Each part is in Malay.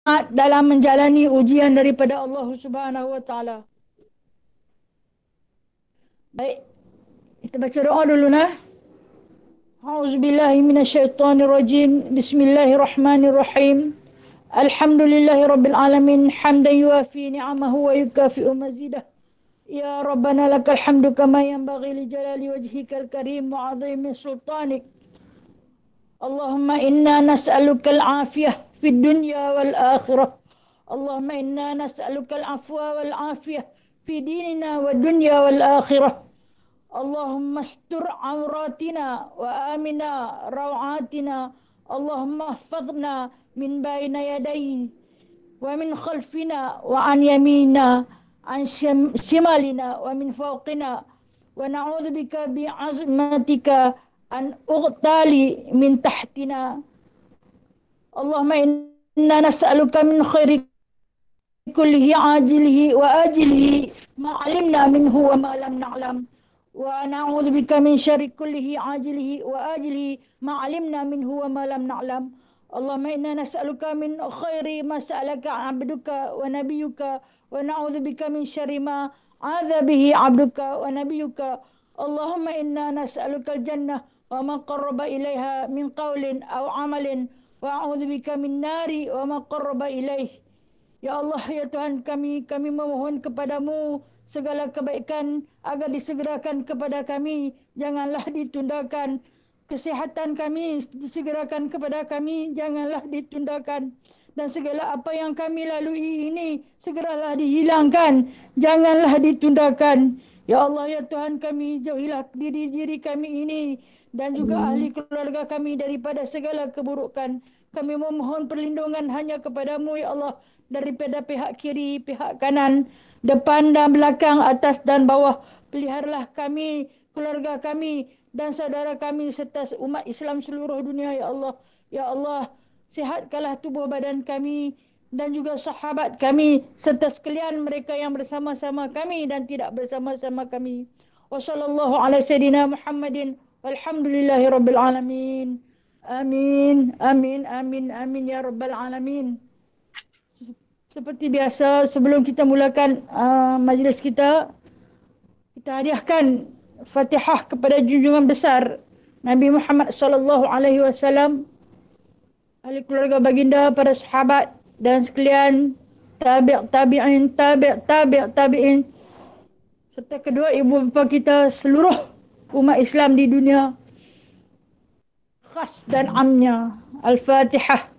dalam menjalani ujian daripada Allah Subhanahu wa taala. Baik, kita baca doa dulu nah. A'udzubillahi minasyaitonirrajim. Bismillahirrahmanirrahim. Alhamdulillahi rabbil alamin hamdan yuafi ni'amahu wa yukafi'u mazidah. Ya Rabbana lakal hamdu kama yanbaghi li jalali wajhikal karim wa 'azimi sultanik. Allahumma inna nas'alukal afiyah fid dunya wal akhirah. Allahumma inna nas'alukal afwa wal afiyah fi dinina wad dunya wal akhirah. Allahumma astur auratina wa amina rawatina. Allahumma ihfazna min bayna yadayni wa min khalfina wa an yamina an shimalina wa min fawqina wa na'udzu bika bi azmatika an uqtali min tahtina. Allahumma inna nas'aluka min khairi kullihi ajilihi wa ajilihi ma 'alimna minhu wa ma lam na'lam. Wa na'udzu bika min syarri kullihi ajilihi wa ajilihi ma 'alimna minhu wa ma lam na'lam. Allahumma inna nas'aluka min khairi ma sa'alaka 'abduka wa nabiyyuka wa na'udzu bika min syarri ma 'adza bihi 'abduka wa nabiyyuka. Allahumma inna nas'aluka al-jannah wa ma qarraba ilaiha min qawlin aw 'amalin wa a'udzu bika min nari wa ma qarraba ilaihi. Ya Allah, ya Tuhan kami memohon kepadamu segala kebaikan agar disegerakan kepada kami. Janganlah ditundakan. Kesihatan kami disegerakan kepada kami. Janganlah ditundakan. Dan segala apa yang kami lalui ini segeralah dihilangkan. Janganlah ditundakan. Ya Allah, ya Tuhan kami, jauhilah diri kami ini dan juga ahli keluarga kami daripada segala keburukan. Kami memohon perlindungan hanya kepadamu, ya Allah, daripada pihak kiri, pihak kanan, depan dan belakang, atas dan bawah. Peliharalah kami, keluarga kami dan saudara kami serta umat Islam seluruh dunia, ya Allah. Ya Allah, sihatkanlah tubuh badan kami dan juga sahabat kami serta sekalian mereka yang bersama-sama kami dan tidak bersama-sama kami. Wassallallahu ala sayyidina Muhammadin walhamdulillahi rabbil alamin. Amin, amin, amin, amin ya rabbal alamin. Seperti biasa, sebelum kita mulakan majlis kita hadiahkan Fatihah kepada junjungan besar Nabi Muhammad sallallahu alaihi wasallam, ahli keluarga baginda, para sahabat dan sekalian tabi'in serta kedua ibu bapa kita, seluruh umat Islam di dunia khas dan amnya. Al-Fatihah.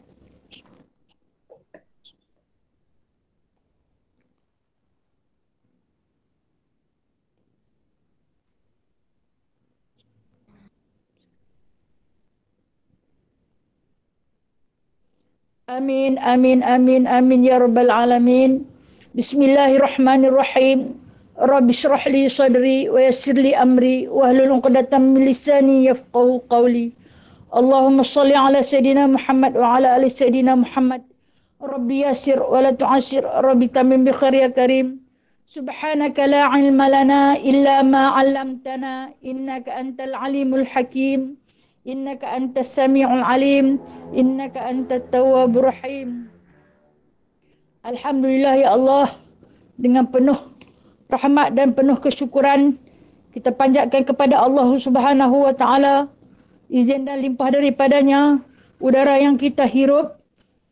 Amin, amin, amin, amin ya rabbal alamin. Bismillahirrahmanirrahim. Rabbi syrah li sadri wa yassir li amri wahlul 'uqdatam min lisani yafqahu qawli. Allahumma salli ala sayyidina Muhammad wa ala ali sayyidina Muhammad. Rabbi yassir wa la tu'assir. Rabbi tamim bi khair ya karim. Subhanaka la ilma lana illa ma 'allamtana innaka antal alimul hakim. Innaka antas sami'ul alim. Innaka antat tawwabur rahim. Alhamdulillah ya Allah, dengan penuh rahmat dan penuh kesyukuran kita panjatkan kepada Allah Subhanahu wa taala izin dan limpah daripadanya udara yang kita hirup,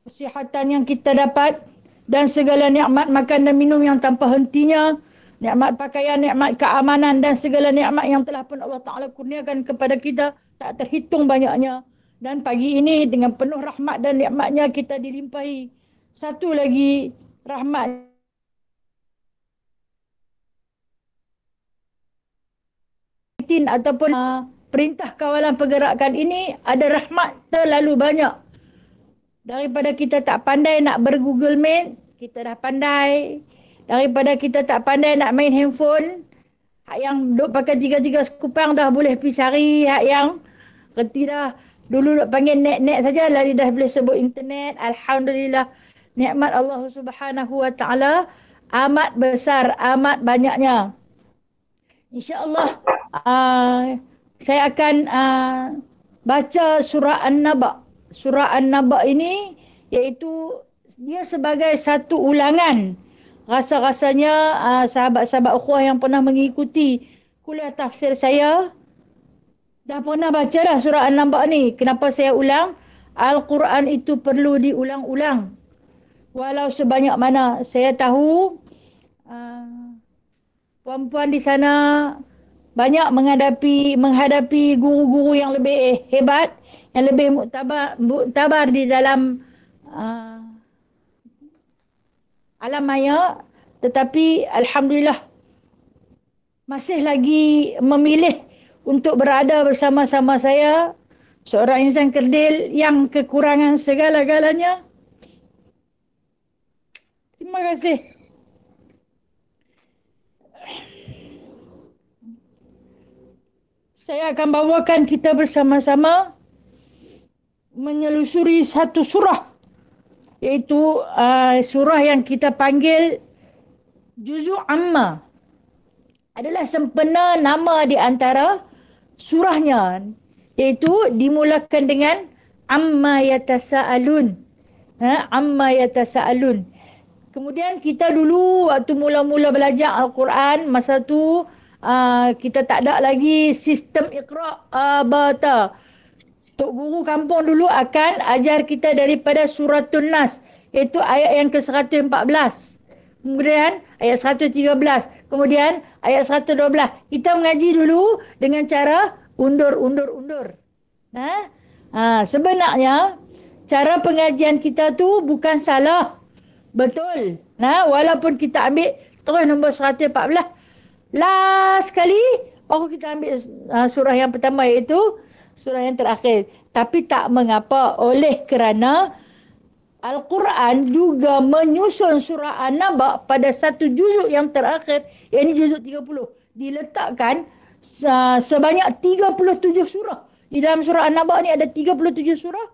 kesihatan yang kita dapat dan segala nikmat makan dan minum yang tanpa hentinya, nikmat pakaian, nikmat keamanan dan segala nikmat yang telah pun Allah Taala kurniakan kepada kita tak terhitung banyaknya. Dan pagi ini dengan penuh rahmat dan nikmatnya kita dilimpahi satu lagi rahmat ataupun perintah kawalan pergerakan ini. Ada rahmat terlalu banyak. Daripada kita tak pandai nak ber-Google Meet, kita dah pandai. Daripada kita tak pandai nak main handphone, hak yang duk pakai tiga-tiga sekupang dah boleh pergi cari. Hak yang kerti dah dulu duk panggil net-net saja, lari dah boleh sebut internet. Alhamdulillah, nikmat Allah Subhanahu wa taala amat besar, amat banyaknya. InsyaAllah saya akan baca surah An-Naba. Surah An-Naba ini iaitu dia sebagai satu ulangan. Rasa-rasanya sahabat-sahabat ukhuwah yang pernah mengikuti kuliah tafsir saya dah pernah baca dah surah An-Naba ni. Kenapa saya ulang? Al-Quran itu perlu diulang-ulang. Walau sebanyak mana saya tahu puan-puan di sana banyak menghadapi guru-guru yang lebih hebat, yang lebih muktabar di dalam alam maya, tetapi alhamdulillah masih lagi memilih untuk berada bersama-sama saya, seorang insan kerdil yang kekurangan segala-galanya. Terima kasih. Saya akan bawakan kita bersama-sama menyelusuri satu surah, iaitu surah yang kita panggil Juzuk Amma. Adalah sempena nama di antara surahnya, iaitu dimulakan dengan Amma Yatasa'alun. Amma Yatasa'alun. Kemudian kita dulu waktu mula-mula belajar Al-Quran, masa tu kita tak ada lagi sistem Iqra' Bata. Tok guru kampung dulu akan ajar kita daripada Suratun Nas, iaitu ayat yang ke-114. Kemudian ayat 113. Kemudian ayat 112. Kita mengaji dulu dengan cara undur. Sebenarnya cara pengajian kita tu bukan salah. Betul. Walaupun kita ambil terus nombor 114. Last sekali baru kita ambil surah yang pertama, iaitu surah yang terakhir. Tapi tak mengapa, oleh kerana Al-Quran juga menyusun surah An-Naba pada satu juzuk yang terakhir, iaitu juzuk 30. Diletakkan sebanyak 37 surah. Di dalam surah An-Naba ni ada 37 surah.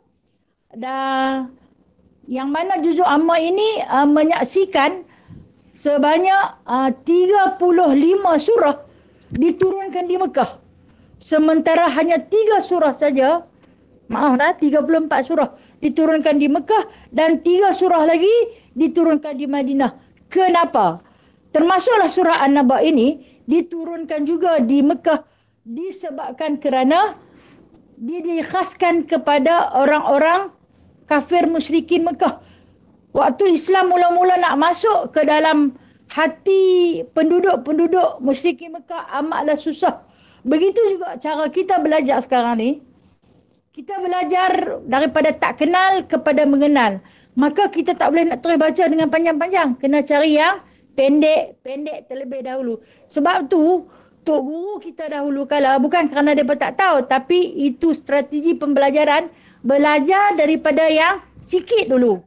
Dan yang mana juzuk Amma ini menyaksikan sebanyak 35 surah diturunkan di Mekah. Sementara hanya 3 surah saja, 34 surah diturunkan di Mekah dan 3 surah lagi diturunkan di Madinah. Kenapa? Termasuklah surah An-Naba ini diturunkan juga di Mekah disebabkan kerana dia dikhaskan kepada orang-orang kafir musyrikin Mekah. Waktu Islam mula-mula nak masuk ke dalam hati penduduk-penduduk musyrikin Mekah amatlah susah. Begitu juga cara kita belajar sekarang ni. Kita belajar daripada tak kenal kepada mengenal. Maka kita tak boleh nak terus baca dengan panjang-panjang. Kena cari yang pendek-pendek terlebih dahulu. Sebab tu tok guru kita dahulu kala bukan kerana mereka tak tahu, tapi itu strategi pembelajaran, belajar daripada yang sikit dulu.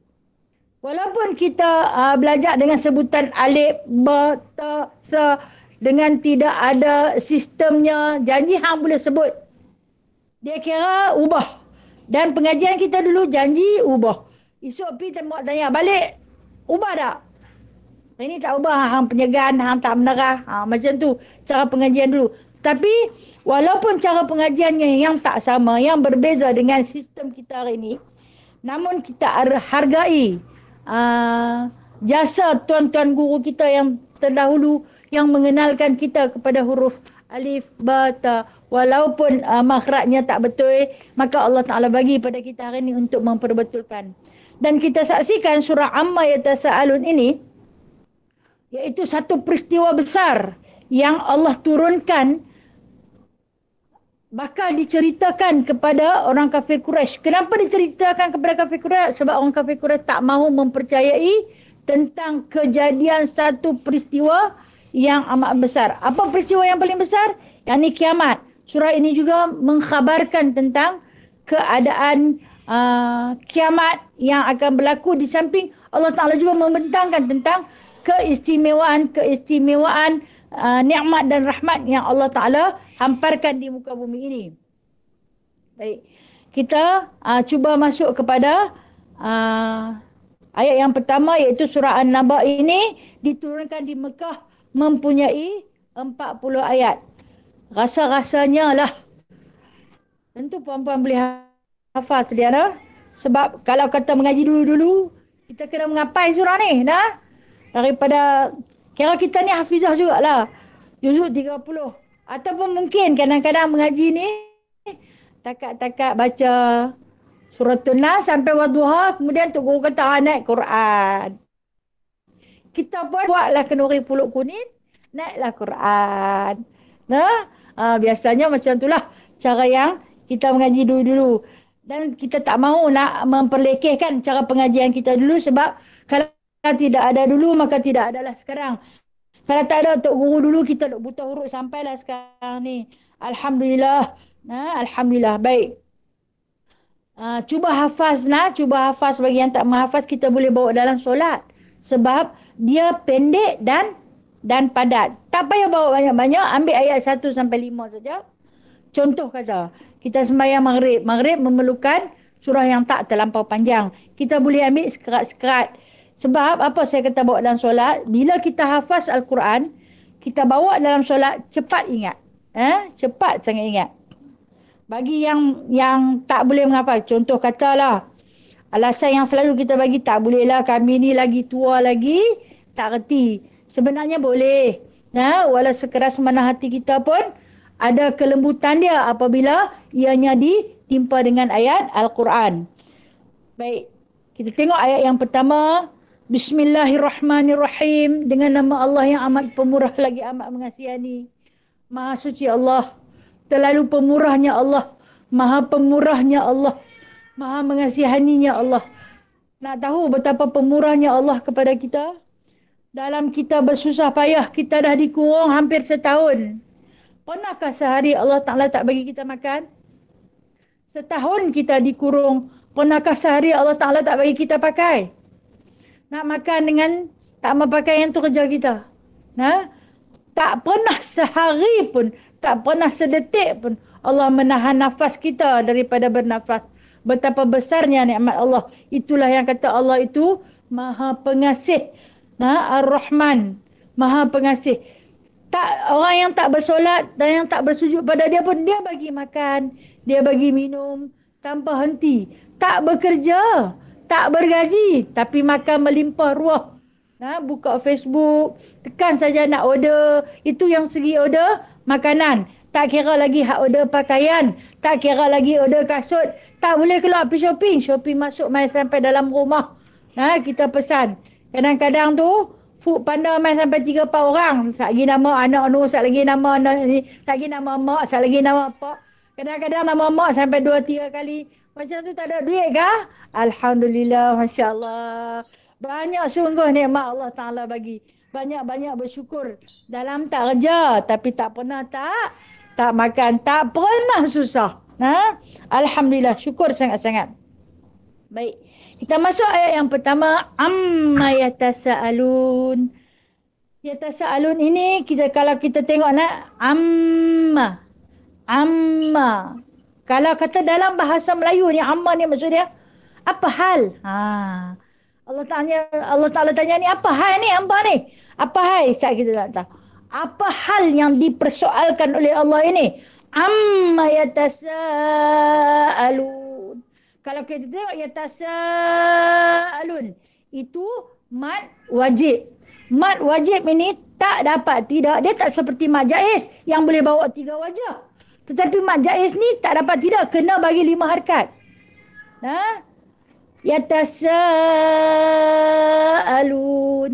Walaupun kita belajar dengan sebutan alif, ba, ta, sa, dengan tidak ada sistemnya, janji hang boleh sebut. Dia kira ubah. Dan pengajian kita dulu janji ubah. Esok pergi tanya balik, ubah tak? Ini tak ubah, hang penyegan, hang tak menerah. Macam tu cara pengajian dulu. Tapi walaupun cara pengajiannya yang tak sama, yang berbeza dengan sistem kita hari ini, namun kita hargai jasa tuan-tuan guru kita yang terdahulu yang mengenalkan kita kepada huruf alif, ba, ta. Walaupun makhrajnya tak betul, maka Allah Ta'ala bagi pada kita hari ini untuk memperbetulkan. Dan kita saksikan surah Amma Yatasa'alun ini, iaitu satu peristiwa besar yang Allah turunkan bakal diceritakan kepada orang kafir Quraisy. Kenapa diceritakan kepada kafir Quraisy? Sebab orang kafir Quraisy tak mahu mempercayai tentang kejadian satu peristiwa yang amat besar. Apa peristiwa yang paling besar? Yang ni kiamat. Surah ini juga mengkhabarkan tentang keadaan kiamat yang akan berlaku. Di samping Allah Ta'ala juga membentangkan tentang keistimewaan nikmat dan rahmat yang Allah Ta'ala hamparkan di muka bumi ini. Baik, kita cuba masuk kepada ayat yang pertama, iaitu surah An-Naba ini diturunkan di Mekah mempunyai 40 ayat. Rasa-rasanya lah tentu puan-puan boleh hafal sedia. Sebab kalau kata mengaji dulu-dulu, Kita kena mengapai surah ni, dah. Daripada, kira kita ni hafizah jugalah. Juzuk 30. Ataupun mungkin kadang-kadang mengaji ni, takat-takat baca surah Nas sampai Wadduha, kemudian Tok Guru kata naik Quran. Kita pun buatlah kenduri pulut kuning, naiklah Quran. Nah, biasanya macam itulah cara yang kita mengaji dulu-dulu. Dan kita tak mahu nak memperlekehkan cara pengajian kita dulu sebab kalau tidak ada dulu maka tidak adalah sekarang. Kalau tak ada Tok Guru dulu kita duk buta huruf sampailah sekarang ni. Alhamdulillah. Alhamdulillah. Baik. Cuba hafaz bagi yang tak menghafaz kita boleh bawa dalam solat. Sebab dia pendek dan padat. Tak payah bawa banyak-banyak, ambil ayat 1 sampai 5 saja. Contoh kata, kita sembahyang maghrib. Maghrib memerlukan surah yang tak terlampau panjang. Kita boleh ambil sekerat-sekerat. Sebab apa saya kata bawa dalam solat? Bila kita hafaz Al-Quran, kita bawa dalam solat, cepat ingat. Cepat sangat ingat. Bagi yang tak boleh menghafal, contoh katalah, alasan yang selalu kita bagi, tak bolehlah kami ni lagi tua lagi, tak reti. Sebenarnya boleh. Walau sekeras mana hati kita pun, ada kelembutan dia apabila ianya ditimpa dengan ayat Al-Quran. Baik, kita tengok ayat yang pertama. Bismillahirrahmanirrahim. Dengan nama Allah yang amat pemurah lagi amat mengasihani. Maha suci Allah. Terlalu pemurahnya Allah. Maha pemurahnya Allah. Maha mengasihaninya Allah. Nak tahu betapa pemurahnya Allah kepada kita? Dalam kita bersusah payah, kita dah dikurung hampir setahun. Pernahkah sehari Allah Ta'ala tak bagi kita makan? Setahun kita dikurung. Pernahkah sehari Allah Ta'ala tak bagi kita pakai? Nak makan dengan tak mau pakaian tu kerja kita. Tak pernah sehari pun, tak pernah sedetik pun Allah menahan nafas kita daripada bernafas. Betapa besarnya nikmat Allah. Itulah yang kata Allah itu Maha Pengasih. Ar-Rahman. Maha Pengasih. Orang yang tak bersolat dan yang tak bersujud pada dia pun, dia bagi makan, dia bagi minum tanpa henti. Tak bekerja, tak bergaji, tapi makan melimpah ruah. Buka Facebook, tekan saja nak order. Itu yang segi order makanan. Tak kira lagi hak order pakaian. Tak kira lagi order kasut. Tak boleh keluar pergi shopping. Shopping masuk main sampai dalam rumah. Kita pesan. Kadang-kadang tu, Food Panda main sampai 3-4 orang. Tak lagi nama anak nu, tak lagi nama anak ni, tak lagi nama mak, tak lagi nama pak. Kadang-kadang nama mak sampai 2-3 kali. Macam tu tak ada duit kah? Alhamdulillah, Masya Allah. Banyak sungguh nikmat Allah Ta'ala bagi. Banyak-banyak bersyukur. Dalam tak kerja, tapi tak pernah tak makan. Tak pernah susah. Alhamdulillah, syukur sangat-sangat. Baik. Kita masuk ayat yang pertama. Amma yatasa'alun. Yatasa'alun ini, kalau kita tengok amma. Kalau kata dalam bahasa Melayu ni, amma ni maksudnya, apa hal? Allah Ta'ala tanya ni, apa hal ni hamba ni? Apa hal? Saat kita tak tahu. Apa hal yang dipersoalkan oleh Allah ini? Amma yatasa'alun. Kalau kita tengok yatasa'alun, itu mad wajib. Mad wajib ini tak dapat tidak. Dia tak seperti mad jaiz yang boleh bawa 3 wajah. Tetapi mad jaiz ni tak dapat tidak. Kena bagi 5 harkat. Yatasa'alun.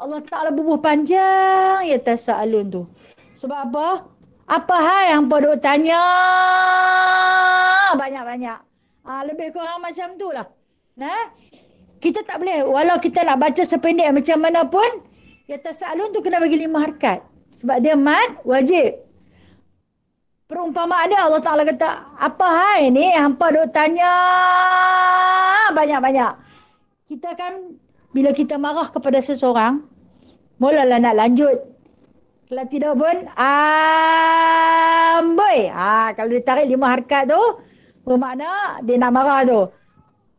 Allah Ta'ala bubuh panjang yatasa'alun tu. Sebab apa? Apa hal yang pada tanya banyak-banyak. Lebih kurang macam tu lah. Kita tak boleh. Walau kita nak baca sependek macam mana pun, yatasa'alun tu kena bagi 5 harkat. Sebab dia mad wajib. Perumpamaan dia Allah Ta'ala kata, apa hai ni hampa duk tanya banyak-banyak. Kita kan bila kita marah kepada seseorang, mulalah nak lanjut. Kalau tidak pun amboi. Kalau dia tarik 5 harkat tu, bermakna dia nak marah tu.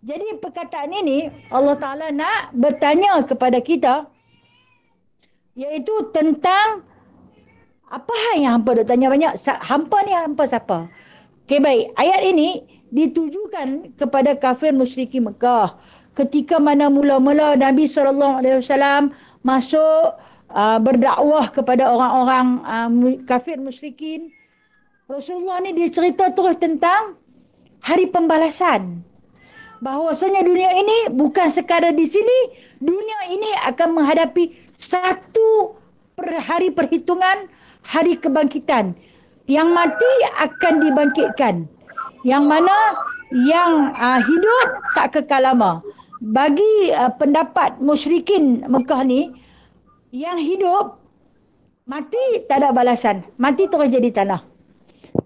Jadi perkataan ini Allah Ta'ala nak bertanya kepada kita, iaitu tentang apa hal yang hampa duk tanya banyak? Hampa ni hampa siapa? Okey, baik. Ayat ini ditujukan kepada kafir musyrikin Mekah. ketika mana mula-mula Nabi SAW masuk berdakwah kepada orang-orang kafir musyrikin. Rasulullah ni dia cerita terus tentang hari pembalasan. Bahawasanya dunia ini bukan sekadar di sini, dunia ini akan menghadapi satu hari perhitungan, hari kebangkitan. Yang mati akan dibangkitkan. Yang mana yang hidup tak kekal lama. Bagi pendapat musyrikin Mekah ni, yang hidup mati tak ada balasan. Mati terus jadi tanah.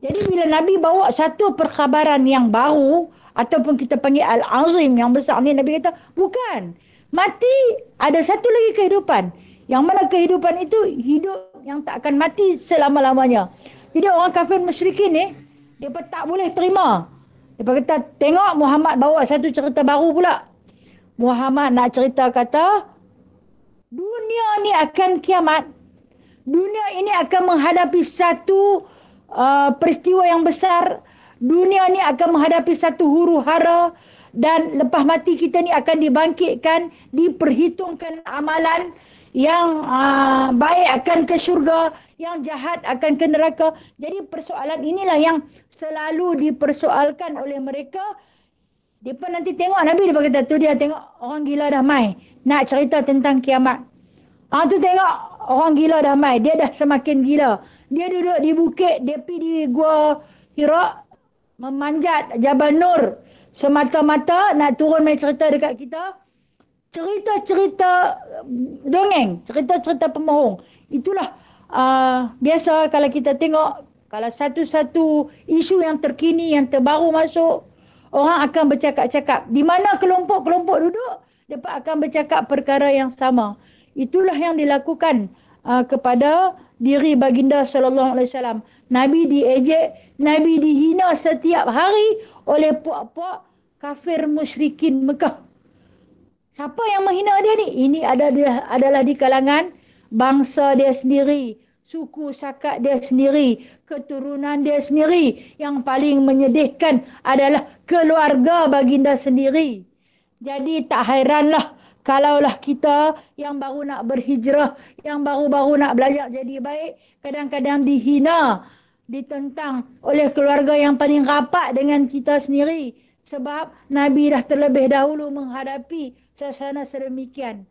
Jadi bila Nabi bawa satu perkhabaran yang baru, ataupun kita panggil Al-Azim yang besar ni, Nabi kata, bukan. Mati ada satu lagi kehidupan. Yang mana kehidupan itu hidup yang tak akan mati selama-lamanya. Jadi orang kafir musyrikin ni, mereka tak boleh terima. Mereka kata, tengok Muhammad bawa satu cerita baru pula. Muhammad nak cerita kata, dunia ni akan kiamat. Dunia ini akan menghadapi satu peristiwa yang besar. Dunia ni akan menghadapi satu huru hara, dan lepas mati kita ni akan dibangkitkan, diperhitungkan amalan. Yang baik akan ke syurga, yang jahat akan ke neraka. Jadi persoalan inilah yang selalu dipersoalkan oleh mereka. Mereka nanti tengok Nabi, dia kata tu dia tengok orang gila dah mai nak cerita tentang kiamat. Tu tengok orang gila dah mai, dia dah semakin gila. Dia duduk di bukit, dia pergi di gua Hira, memanjat Jabal Nur semata-mata nak turun main cerita dekat kita. Cerita-cerita dongeng, cerita-cerita pembohong. Itulah biasa kalau kita tengok, kalau satu-satu isu yang terkini, yang terbaru masuk, orang akan bercakap-cakap. Di mana kelompok-kelompok duduk, mereka akan bercakap perkara yang sama. Itulah yang dilakukan kepada diri baginda sallallahu alaihi wasallam. Nabi diejek, Nabi dihina setiap hari oleh puak-puak kafir musyrikin Mekah. Siapa yang menghina dia ni? Ini adalah di kalangan bangsa dia sendiri, suku sakat dia sendiri, keturunan dia sendiri. Yang paling menyedihkan adalah keluarga baginda sendiri. Jadi tak hairanlah kalaulah kita yang baru nak berhijrah, yang baru-baru nak belajar jadi baik, kadang-kadang dihina, ditentang oleh keluarga yang paling rapat dengan kita sendiri. Sebab Nabi dah terlebih dahulu menghadapi suasana sedemikian.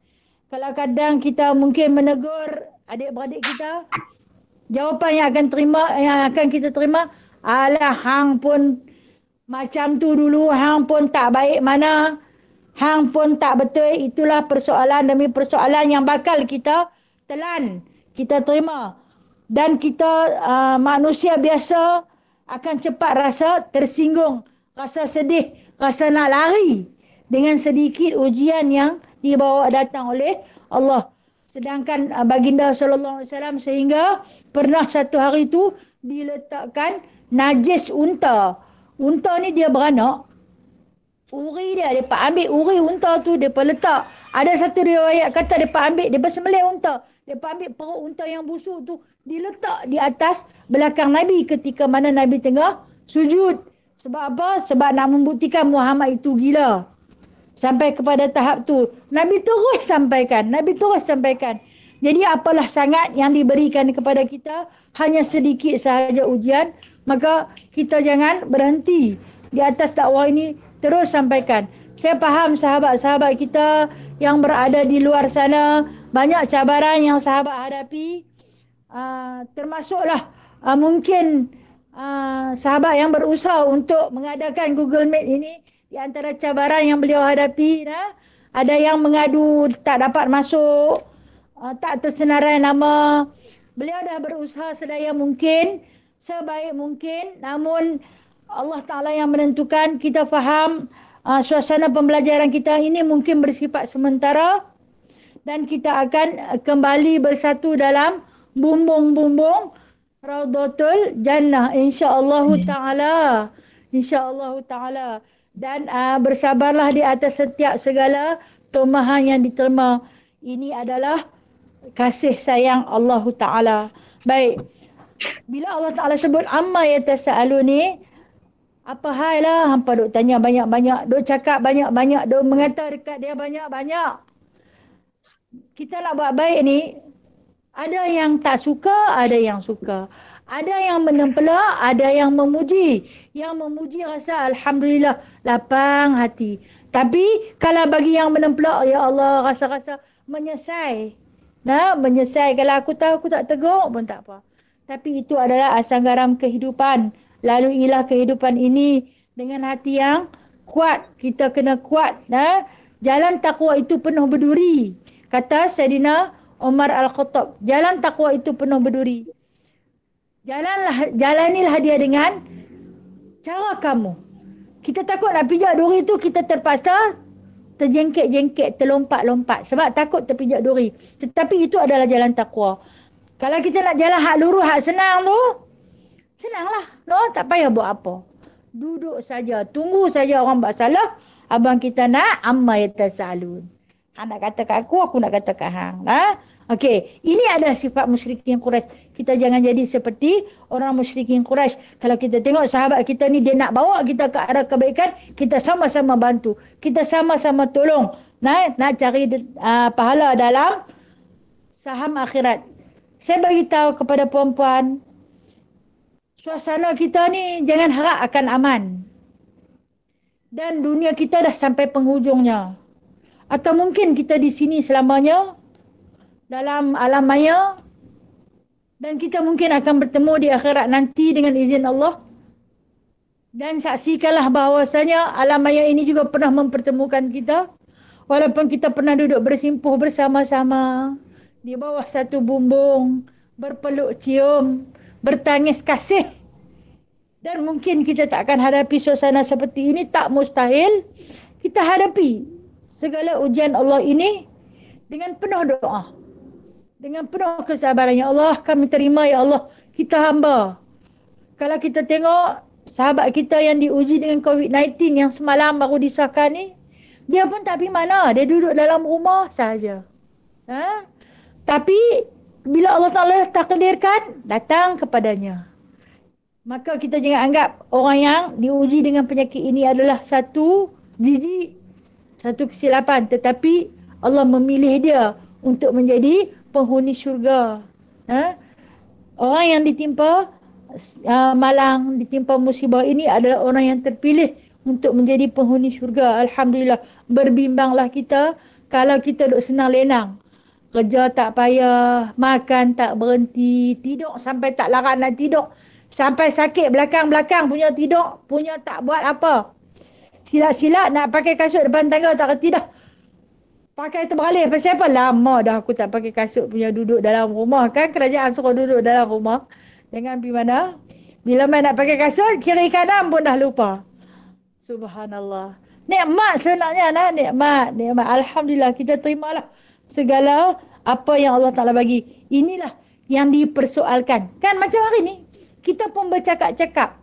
Kalau kadang kita mungkin menegur adik-beradik kita, jawapan yang akan kita terima, alah hang pun macam tu dulu, hang pun tak baik mana, hang pun tak betul. Itulah persoalan demi persoalan yang bakal kita telan, kita terima. Dan kita manusia biasa akan cepat rasa tersinggung, rasa sedih, rasa nak lari dengan sedikit ujian yang dibawa datang oleh Allah. Sedangkan baginda sallallahu alaihi wasallam sehingga pernah satu hari itu diletakkan najis unta. Unta ni dia beranak. Uri dia ambil uri unta tu, dia letak. Ada satu riwayat kata dia sembelih unta. Dia ambil perut unta yang busuk tu, diletak di atas belakang Nabi ketika mana Nabi tengah sujud. Sebab apa? Sebab nak membuktikan Muhammad itu gila. Sampai kepada tahap tu, Nabi terus sampaikan. Jadi apalah sangat yang diberikan kepada kita, hanya sedikit sahaja ujian, maka kita jangan berhenti di atas dakwah ini, terus sampaikan. Saya faham sahabat-sahabat kita yang berada di luar sana, banyak cabaran yang sahabat hadapi. Termasuklah mungkin sahabat yang berusaha untuk mengadakan Google Meet ini. Di antara cabaran yang beliau hadapi, ada yang mengadu tak dapat masuk, tak tersenarai nama. Beliau dah berusaha sedaya mungkin, sebaik mungkin, namun Allah Ta'ala yang menentukan. Kita faham suasana pembelajaran kita ini mungkin bersifat sementara, dan kita akan kembali bersatu dalam bumbung-bumbung Raudhatul Jannah, insya-Allah Ta'ala. InsyaAllah Ta'ala. Dan bersabarlah di atas setiap segala tomahan yang diterima. Ini adalah kasih sayang Allah Ta'ala. Baik. Bila Allah Ta'ala sebut amma yatasa'alun ni, Apa hal lah, hampa duk tanya banyak-banyak, duk cakap banyak-banyak, duk mengata dekat dia banyak-banyak. Kita nak buat baik ni, ada yang tak suka, ada yang suka. Ada yang menempelak, ada yang memuji. Yang memuji rasa Alhamdulillah, lapang hati. Tapi kalau bagi yang menempelak, ya Allah, rasa-rasa menyesal. Nah, menyesal. Kalau aku tahu, aku tak tegur pun tak apa. Tapi itu adalah asam garam kehidupan. Laluilah kehidupan ini dengan hati yang kuat. Kita kena kuat. Nah, jalan takwa itu penuh berduri. Kata Sayyidina Umar Al-Khattab, jalan takwa itu penuh berduri. Jalanilah dia dengan cara kamu. Kita takut nak pijak duri tu, kita terpaksa terjengkek-jengkek, terlompat-lompat. Sebab takut terpijak duri. Tetapi itu adalah jalan takwa. Kalau kita nak jalan hak lurus, hak senang tu, senanglah. No, tak payah buat apa. Duduk saja, tunggu saja orang buat salah. Abang kita nak amma yatasalun. Hang nak kata kat aku nak kata kat hang. Okey, ini adalah sifat musyrikin Quraisy. Kita jangan jadi seperti orang musyrikin Quraisy. Kalau kita tengok sahabat kita ni, dia nak bawa kita ke arah kebaikan, kita sama-sama bantu. Kita sama-sama tolong. Nak cari pahala dalam saham akhirat. Saya bagi tahu kepada puan-puan, suasana kita ni jangan harap akan aman. Dan dunia kita dah sampai penghujungnya. Atau mungkin kita di sini selamanya dalam alam maya, dan kita mungkin akan bertemu di akhirat nanti dengan izin Allah. Dan saksikanlah bahawasanya alam maya ini juga pernah mempertemukan kita, walaupun kita pernah duduk bersimpuh bersama-sama di bawah satu bumbung, berpeluk cium, bertangis kasih. Dan mungkin kita tak akan hadapi suasana seperti ini, tak mustahil kita hadapi segala ujian Allah ini dengan penuh doa. Dengan penuh kesabaran. Ya Allah, kami terima, ya Allah, kita hamba. Kalau kita tengok sahabat kita yang diuji dengan COVID-19 yang semalam baru disahkan ni, dia pun tak pergi mana. Dia duduk dalam rumah sahaja. Tapi bila Allah Ta'ala takdirkan, datang kepadanya. Maka kita jangan anggap orang yang diuji dengan penyakit ini adalah satu jijik, satu kesilapan, tetapi Allah memilih dia untuk menjadi penghuni syurga. Orang yang ditimpa malang, ditimpa musibah ini adalah orang yang terpilih untuk menjadi penghuni syurga. Alhamdulillah. Berbimbanglah kita kalau kita duk senang lenang. Kerja tak payah, makan tak berhenti, tidur sampai tak larat nak tidur. Sampai sakit belakang-belakang punya tidur, punya tak buat apa. Silat-silat nak pakai kasut depan tangga tak kerti dah. Pakai terbalik. Pasal apa? Lama dah aku tak pakai kasut punya duduk dalam rumah. Kan kerajaan suruh duduk dalam rumah. Jangan pergi mana. Bila main nak pakai kasut, kiri kanan pun dah lupa. Subhanallah. Nikmat sebenarnya. Nikmat. Alhamdulillah. Kita terimalah segala apa yang Allah Ta'ala bagi. Inilah yang dipersoalkan. Kan macam hari ni. Kita pun bercakap-cakap.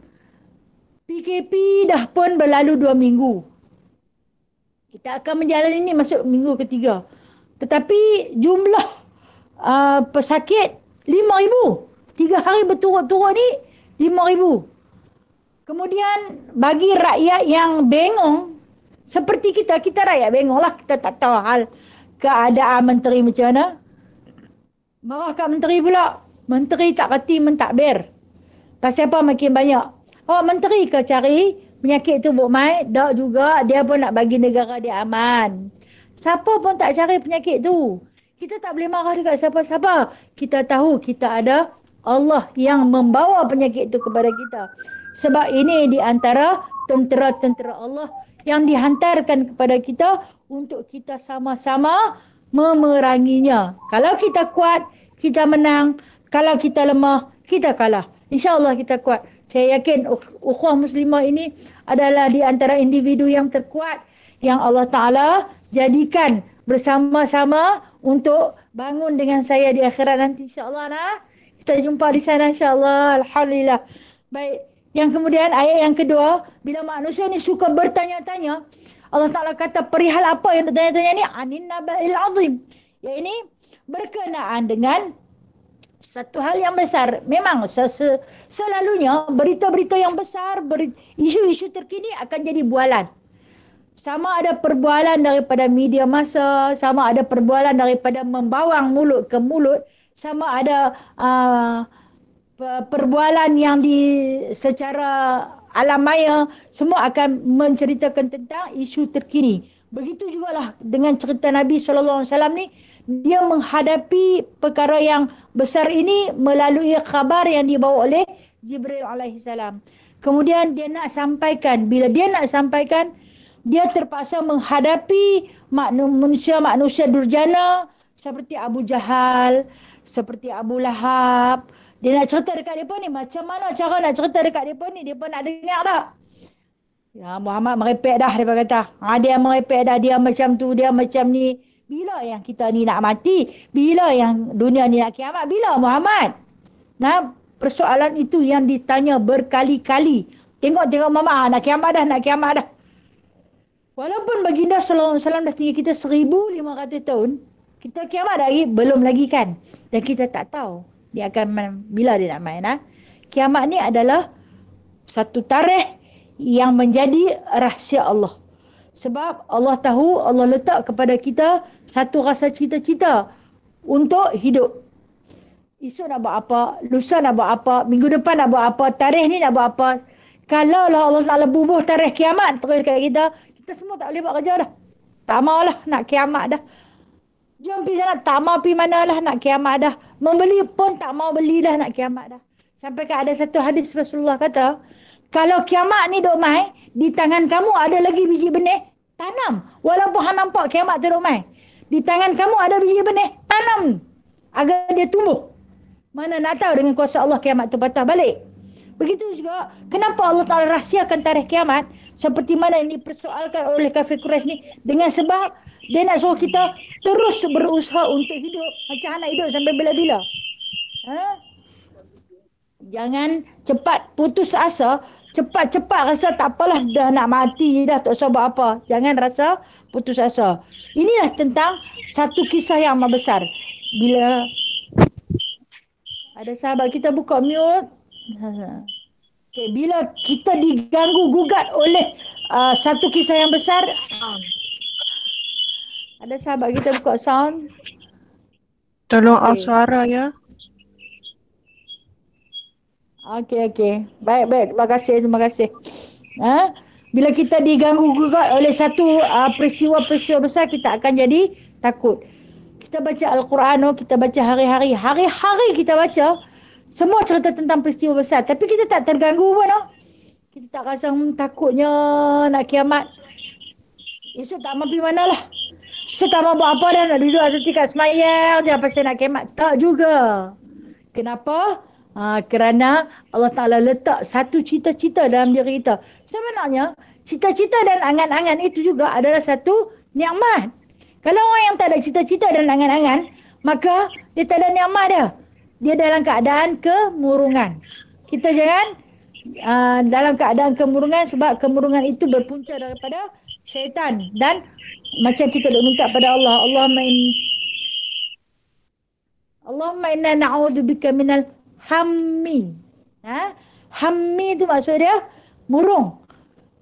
PKP dah pun berlalu 2 minggu. Kita akan menjalani ini masuk minggu ketiga. Tetapi jumlah pesakit 5,000. 3 hari berturut-turut ni 5,000. Kemudian bagi rakyat yang bengong, seperti kita rakyat bengong lah. Kita tak tahu hal keadaan menteri macam mana. Marah kat menteri pula. Menteri tak kerti mentadbir. Pasal apa makin banyak? Menteri ke cari penyakit tu buat mai? Tak juga. Dia pun nak bagi negara dia aman. Siapa pun tak cari penyakit tu. Kita tak boleh marah dekat siapa-siapa. Kita tahu kita ada Allah yang membawa penyakit tu kepada kita. Sebab ini di antara tentera-tentera Allah yang dihantarkan kepada kita untuk kita sama-sama memeranginya. Kalau kita kuat, kita menang. Kalau kita lemah, kita kalah. InsyaAllah kita kuat. Saya yakin ukhuwah muslimah ini adalah di antara individu yang terkuat yang Allah Ta'ala jadikan bersama-sama untuk bangun dengan saya di akhirat nanti. InsyaAllah kita jumpa di sana insyaAllah. Alhamdulillah. Baik. Yang kemudian ayat yang kedua, bila manusia ni suka bertanya-tanya, Allah Ta'ala kata perihal apa yang bertanya-tanya ni? Anin naba'il azim. Ya ini berkenaan dengan satu hal yang besar. Memang selalunya berita-berita yang besar, isu-isu terkini akan jadi bualan. Sama ada perbualan daripada media massa, sama ada perbualan daripada membawang mulut ke mulut, sama ada perbualan yang secara alam maya, semua akan menceritakan tentang isu terkini. Begitu jugalah dengan cerita Nabi SAW ni, dia menghadapi perkara yang besar ini melalui khabar yang dibawa oleh Jibril alaihissalam. Kemudian dia nak sampaikan, bila dia nak sampaikan, dia terpaksa menghadapi manusia-manusia durjana seperti Abu Jahal, seperti Abu Lahab. Dia nak cerita dekat mereka ni, macam mana cara nak cerita dekat mereka ni, mereka nak dengar tak? Ya, Muhammad merepek dah, dia kata. Dia merepek dah, dia macam tu, dia macam ni. Bila yang kita ni nak mati? Bila yang dunia ni nak kiamat? Bila Muhammad? Nah, persoalan itu yang ditanya berkali-kali. Tengok Mama, nak kiamat dah, nak kiamat dah. Walaupun baginda sallallahu alaihi wasallam dah tinggal kita 1500 tahun, kita kiamat lagi belum lagi kan. Dan kita tak tahu dia akan bila dia nak main. Kiamat ni adalah satu tarikh yang menjadi rahsia Allah. Sebab Allah tahu, Allah letak kepada kita satu rasa cita-cita untuk hidup. Esok nak buat apa, lusa nak buat apa, minggu depan nak buat apa, tarikh ni nak buat apa. Kalau lah Allah Ta'ala bubuh tarikh kiamat terus kat kita, kita semua tak boleh buat kerja dah. Tak maulah nak kiamat dah. Jom pergi sana, tak mau pergi mana lah nak kiamat dah. Membeli pun tak mau beli dah nak kiamat dah. Sampai kan ada satu hadis Rasulullah kata, kalau kiamat ni duk mai, di tangan kamu ada lagi biji benih, tanam. Walaupun hang nampak kiamat tu duk mai. Di tangan kamu ada biji benih, tanam. Agar dia tumbuh. Mana nak tahu dengan kuasa Allah kiamat tu patah balik. Begitu juga, kenapa Allah Ta'ala rahsiakan tarikh kiamat? Seperti mana yang dipersoalkan oleh kafir Quraisy ni. Dengan sebab, dia nak suruh kita terus berusaha untuk hidup. Macam nak hidup sampai bila-bila. Jangan cepat putus asa. Cepat-cepat rasa tak apalah, dah nak mati dah, tak usah buat apa. Jangan rasa putus asa. Inilah tentang satu kisah yang amat besar. Bila ada sahabat kita buka mute. Okay, bila kita diganggu gugat oleh satu kisah yang besar, ada sahabat kita buka sound. Tolong off suara ya. Okey. Baik. Terima kasih. Bila kita diganggu gugat oleh satu peristiwa-peristiwa besar, kita akan jadi takut. Kita baca Al-Quran, kita baca hari-hari. Hari-hari kita baca, semua cerita tentang peristiwa besar. Tapi kita tak terganggu pun. Kita tak rasa takutnya nak kiamat. Esok tak mahu pergi mana lah. Esok tak mahu buat apa dah. Nak duduk atas tingkat semayang je pasal nak kiamat. Tak juga. Kenapa? Kerana Allah Ta'ala letak satu cita-cita dalam diri kita. Sebenarnya, cita-cita dan angan-angan itu juga adalah satu nikmat. Kalau orang yang tak ada cita-cita dan angan-angan, maka dia tak ada nikmat dia. Dia dalam keadaan kemurungan. Kita jangan dalam keadaan kemurungan, sebab kemurungan itu berpunca daripada syaitan. Dan macam kita duk minta pada Allah, Allahumma inna na'udzubika minal hammi. Hammi itu maksud dia murung.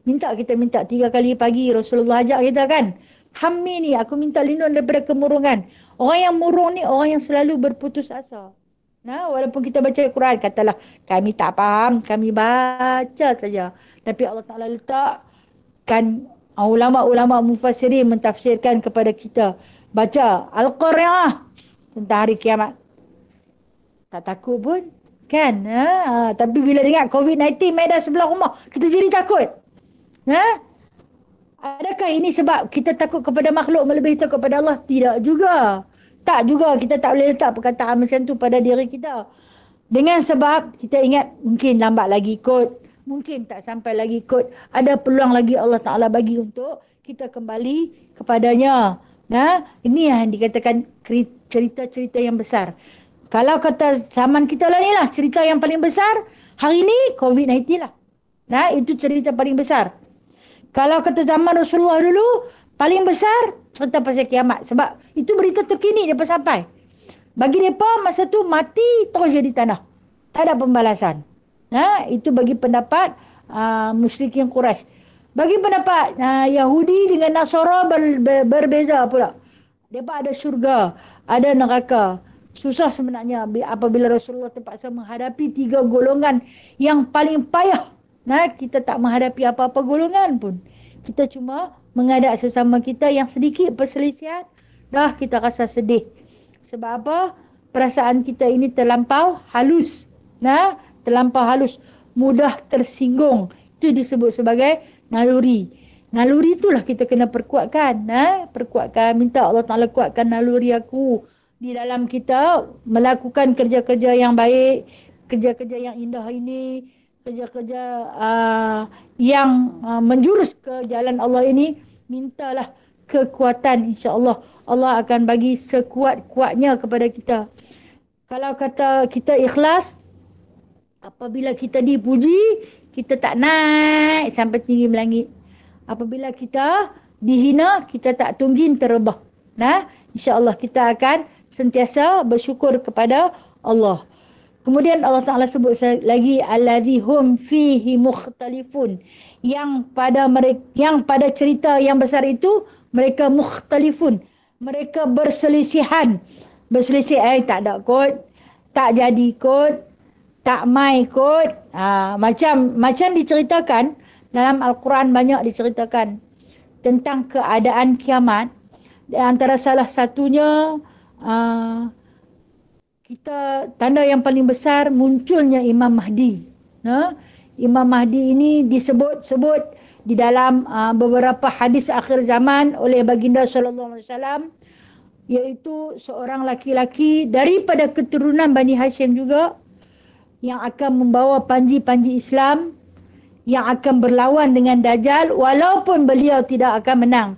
Kita minta 3 kali pagi, Rasulullah ajak kita kan. Hammi ni, aku minta lindung daripada kemurungan. Orang yang murung ni orang yang selalu berputus asa. Walaupun kita baca Quran, katalah kami tak faham, kami baca saja. Tapi Allah Ta'ala letakkan ulama-ulama mufassirin mentafsirkan kepada kita. Baca Al-Qari'ah tentang hari kiamat. Tak takut pun kan. Tapi bila dengar COVID-19 main dah sebelah rumah, kita jadi takut. Adakah ini sebab kita takut kepada makhluk melebihi takut kepada Allah? Tidak juga. Tak juga, kita tak boleh letak perkataan macam tu pada diri kita. Dengan sebab kita ingat mungkin lambat lagi kot, mungkin tak sampai lagi kot, ada peluang lagi Allah Ta'ala bagi untuk kita kembali kepadanya. Ini yang dikatakan cerita-cerita yang besar. Kalau kata zaman kita lah ni lah, cerita yang paling besar, hari ni COVID-19 lah. Itu cerita paling besar. Kalau kata zaman Rasulullah dulu, paling besar cerita pasal kiamat. Sebab itu berita terkini dia sampai. Bagi mereka masa tu mati terus jadi tanah. Tak ada pembalasan. Itu bagi pendapat musyrikin Quraisy. Bagi pendapat Yahudi dengan Nasara berbeza pula. Mereka ada syurga, ada neraka. Susah sebenarnya apabila Rasulullah terpaksa menghadapi 3 golongan yang paling payah. Kita tak menghadapi apa-apa golongan pun. Kita cuma menghadap sesama kita yang sedikit perselisihan, dah kita rasa sedih. Sebab apa? Perasaan kita ini terlampau halus. Terlampau halus. Mudah tersinggung. Itu disebut sebagai naluri. Naluri itulah kita kena perkuatkan. Perkuatkan. Minta Allah Ta'ala kuatkan naluri aku. Di dalam kita melakukan kerja-kerja yang baik. Kerja-kerja yang indah ini. Kerja-kerja yang menjurus ke jalan Allah ini. Mintalah kekuatan, insya-Allah. Allah akan bagi sekuat-kuatnya kepada kita. Kalau kata kita ikhlas, apabila kita dipuji, kita tak naik sampai tinggi melangit. Apabila kita dihina, kita tak tungging terbah. InsyaAllah kita akan sentiasa bersyukur kepada Allah. Kemudian Allah Ta'ala sebut lagi, allazi hum fihi mukhtalifun. Yang pada cerita yang besar itu, mereka mukhtalifun. Mereka berselisihan. Berselisih, tak ada kot, tak jadi kot, tak mai kot. Macam diceritakan, dalam Al-Quran banyak diceritakan tentang keadaan kiamat. Di antara salah satunya, tanda yang paling besar munculnya Imam Mahdi. Imam Mahdi ini disebut di dalam beberapa hadis akhir zaman oleh baginda sallallahu alaihi wasallam, iaitu seorang laki-laki daripada keturunan Bani Hashim juga, yang akan membawa panji-panji Islam, yang akan berlawan dengan Dajjal walaupun beliau tidak akan menang.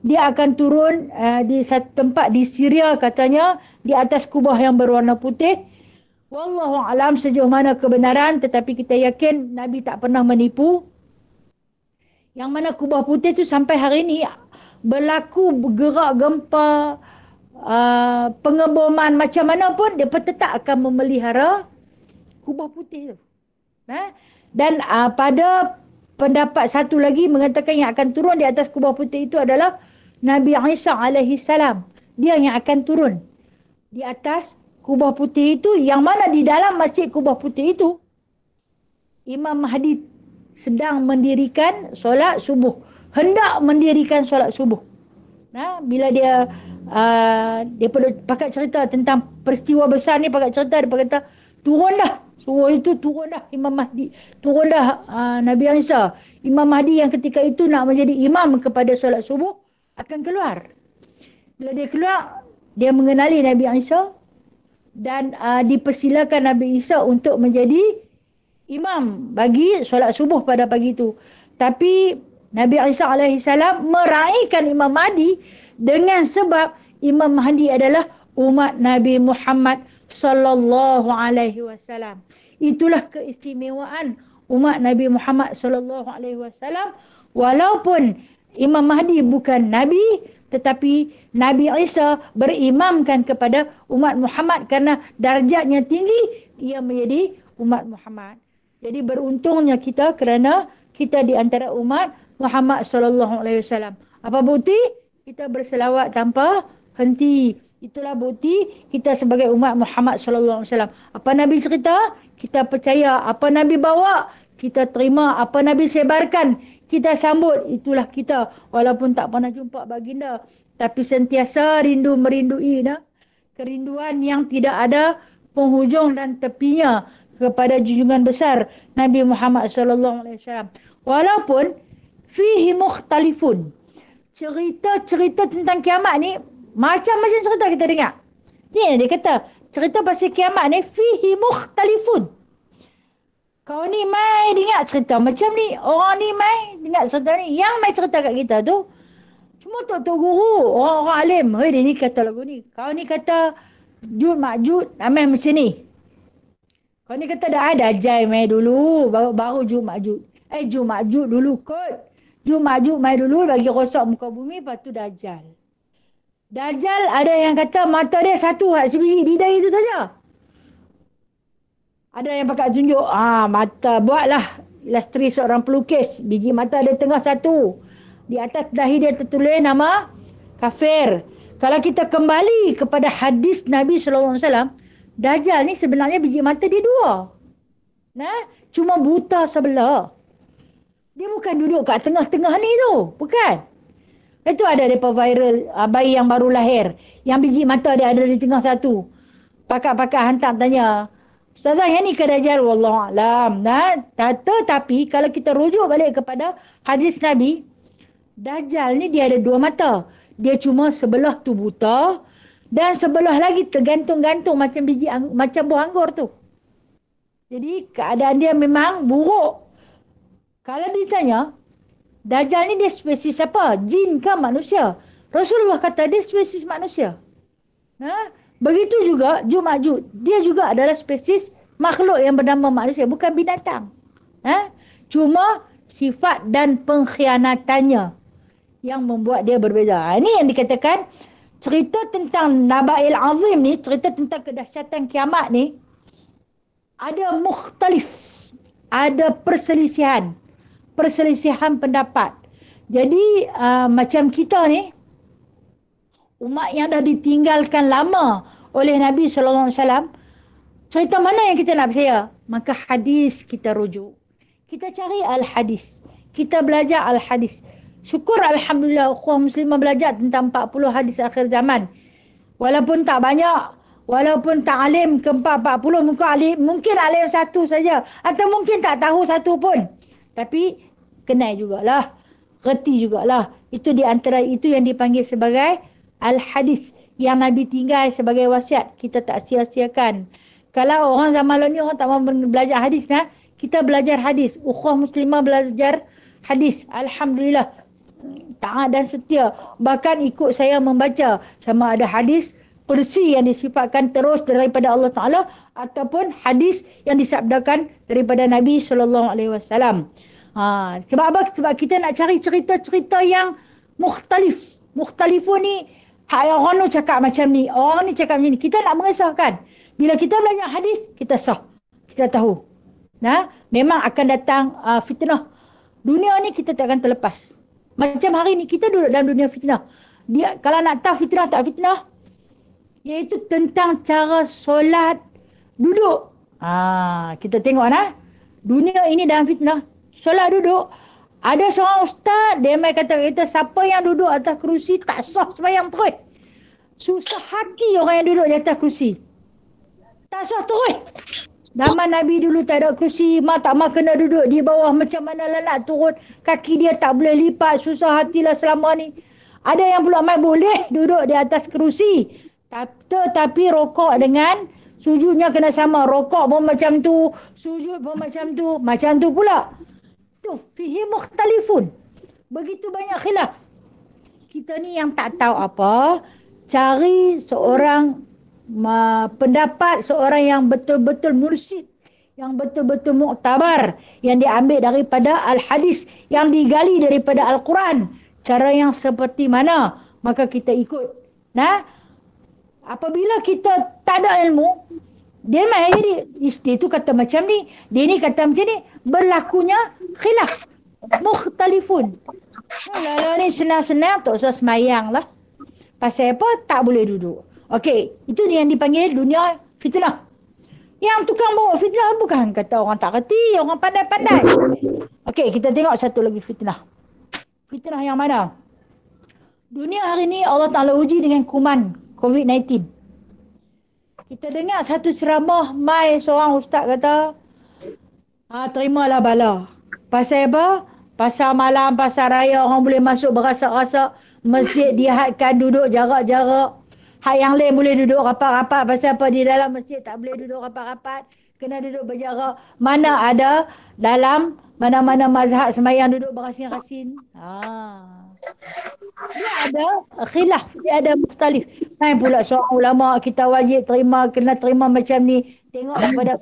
Dia akan turun di satu tempat di Syria katanya, di atas kubah yang berwarna putih. Wallahu alam sejauh mana kebenaran, tetapi kita yakin Nabi tak pernah menipu. Yang mana kubah putih tu sampai hari ini berlaku gerak gempa, pengeboman macam mana pun, dia tetap akan memelihara kubah putih tu. Dan pada pendapat satu lagi mengatakan yang akan turun di atas kubah putih itu adalah Nabi Isa alaihi salam. Dia yang akan turun di atas kubah putih itu, yang mana di dalam masjid kubah putih itu Imam Mahdi sedang mendirikan solat subuh. Hendak mendirikan solat subuh. Bila dia pakai cerita tentang peristiwa besar ni, pakai cerita, dia kata turun dah. Suruh itu turun dah Imam Mahdi. Turun dah Nabi Isa. Imam Mahdi yang ketika itu nak menjadi imam kepada solat subuh akan keluar. Bila dia keluar, dia mengenali Nabi Isa dan dipersilakan Nabi Isa untuk menjadi imam bagi solat subuh pada pagi itu. Tapi Nabi Isa alaihi salam meraihkan Imam Mahdi dengan sebab Imam Mahdi adalah umat Nabi Muhammad sallallahu alaihi wasallam. Itulah keistimewaan umat Nabi Muhammad sallallahu alaihi wasallam. Walaupun Imam Mahdi bukan nabi, tetapi Nabi Isa berimamkan kepada umat Muhammad kerana darjatnya tinggi, ia menjadi umat Muhammad. Jadi beruntungnya kita kerana kita di antara umat Muhammad sallallahu alaihi wasallam. Apa bukti? Kita berselawat tanpa henti. Itulah bukti kita sebagai umat Muhammad sallallahu alaihi wasallam. Apa Nabi cerita, kita percaya. Apa Nabi bawa, kita terima. Apa Nabi sebarkan, kita sambut. Itulah kita. Walaupun tak pernah jumpa baginda, tapi sentiasa rindu merindui kerinduan yang tidak ada penghujung dan tepinya kepada junjungan besar Nabi Muhammad sallallahu alaihi wasallam. Walaupun fihi mukhtalifun. Cerita-cerita tentang kiamat ni macam-macam cerita kita dengar. Ni dia kata, cerita pasal kiamat ni fihi mukhtalifun. Kau ni mai dengar cerita macam ni, orang ni mai dengar cerita ni. Yang mai cerita kat kita tu cuma tok-tok guru, orang-orang alim. Dia ni kata lagu ni. Kau ni kata Jud Makjud mai macam ni. Kau ni kata dah ada Dajjal mai dulu, baru Jud Makjud. Jud Makjud dulu kot. Jud Makjud mai dulu bagi rosak muka bumi, lepas tu Dajjal. Dajjal ada yang kata mata dia satu, sebiji di dahi itu saja. Ada yang pakai tunjuk, mata, buatlah ilustri seorang pelukis, biji mata dia tengah satu. Di atas dahi dia tertulis nama kafir. Kalau kita kembali kepada hadis Nabi SAW, Dajjal ni sebenarnya biji mata dia dua. Cuma buta sebelah. Dia bukan duduk kat tengah-tengah ni tu. Bukan. Itu ada depa viral bayi yang baru lahir. Yang biji mata dia ada di tengah satu. Pakar-pakar hantar tanya, Ustazah yang ni ke Dajjal? Wallahualam. Tetapi kalau kita rujuk balik kepada hadis Nabi, Dajjal ni dia ada dua mata. Dia cuma sebelah tu buta dan sebelah lagi tergantung-gantung macam biji macam buah anggur tu. Jadi keadaan dia memang buruk. Kalau ditanya, Dajjal ni dia spesies apa? Jin ke manusia? Rasulullah kata dia spesies manusia. Begitu juga Jumajuj. Dia juga adalah spesies makhluk yang bernama manusia. Bukan binatang. Cuma sifat dan pengkhianatannya yang membuat dia berbeza. Ini yang dikatakan cerita tentang Naba'il Azim ni, cerita tentang kedahsyatan kiamat ni, ada mukhtalif. Ada perselisihan pendapat. Jadi macam kita ni, umat yang dah ditinggalkan lama oleh Nabi SAW, cerita mana yang kita nak percaya? Maka hadis kita rujuk. Kita cari al-hadis. Kita belajar al-hadis. Syukur Alhamdulillah, ukhuwah muslimah belajar tentang 40 hadis akhir zaman. Walaupun tak banyak, walaupun tak alim ke 40, mungkin alim satu saja. Atau mungkin tak tahu satu pun. Tapi kenal jugalah. Reti jugalah. Itu di antara itu yang dipanggil sebagai al-hadis yang Nabi tinggal sebagai wasiat. Kita tak sia-siakan. Kalau orang zaman lalu ni orang tak mahu belajar hadis, kita belajar hadis. Ukhuwah muslimah belajar hadis. Alhamdulillah. Taat dan setia. Bahkan ikut saya membaca. Sama ada hadis kursi yang disifatkan terus daripada Allah Ta'ala ataupun hadis yang disabdakan daripada Nabi SAW. Sebab apa? Sebab kita nak cari cerita-cerita yang mukhtalif. Mukhtalifun ni, orang ni cakap macam ni, orang ni cakap macam ni. Kita nak mengesahkan. Bila kita belajar hadis, kita sah. Kita tahu. Memang akan datang fitnah. Dunia ni kita tak akan terlepas. Macam hari ni kita duduk dalam dunia fitnah. Kalau nak tahu fitnah tak fitnah, iaitu tentang cara solat duduk. Kita tengok dunia ini dalam fitnah. Solat duduk. Ada seorang ustaz, dia mai kata siapa yang duduk atas kerusi tak sah sembahyang terus. Susah hati orang yang duduk di atas kerusi. Tak sah terus. Zaman Nabi dulu tak ada kerusi, tak mahu kena duduk di bawah, macam mana lah nak turun, kaki dia tak boleh lipat, susah hatilah selama ni. Ada yang pula mai boleh duduk di atas kerusi, tapi rokok dengan sujudnya kena sama. Rokok pun macam tu, sujud pun macam tu pula. Tu fihi mukhtalifun. Begitu banyak khilaf. Kita ni yang tak tahu apa, cari seorang pendapat, seorang yang betul-betul mursyid, yang betul-betul muktabar, yang diambil daripada al-hadis, yang digali daripada Al-Quran. Cara yang seperti mana, maka kita ikut. Apabila kita tak ada ilmu, dia jadi isteri tu kata macam ni, dia ni kata macam ni, berlakunya khilaf, mukhtalifun. Lalu ni senang-senang tak usah semayang lah. Pasal apa? Tak boleh duduk. Okey, itu yang dipanggil dunia fitnah. Yang tukang bawa fitnah bukan kata orang tak reti, orang pandai-pandai. Okey, kita tengok satu lagi fitnah. Fitnah yang mana? Dunia hari ni Allah Ta'ala uji dengan kuman COVID-19. Kita dengar satu ceramah, seorang ustaz kata, terimalah bala. Pasal apa? Pasar malam, pasar raya, orang boleh masuk berasak-rasak. Masjid dihadkan duduk jarak-jarak. Hak yang lain boleh duduk rapat-rapat. Pasal apa? Di dalam masjid tak boleh duduk rapat-rapat. Kena duduk berjarak. Mana ada dalam mana-mana mazhab sembahyang duduk berasin-rasin. Dia ada khilaf. Dia ada mukhtalif. Main pula seorang ulama, kita wajib kena terima macam ni. Tengok kepada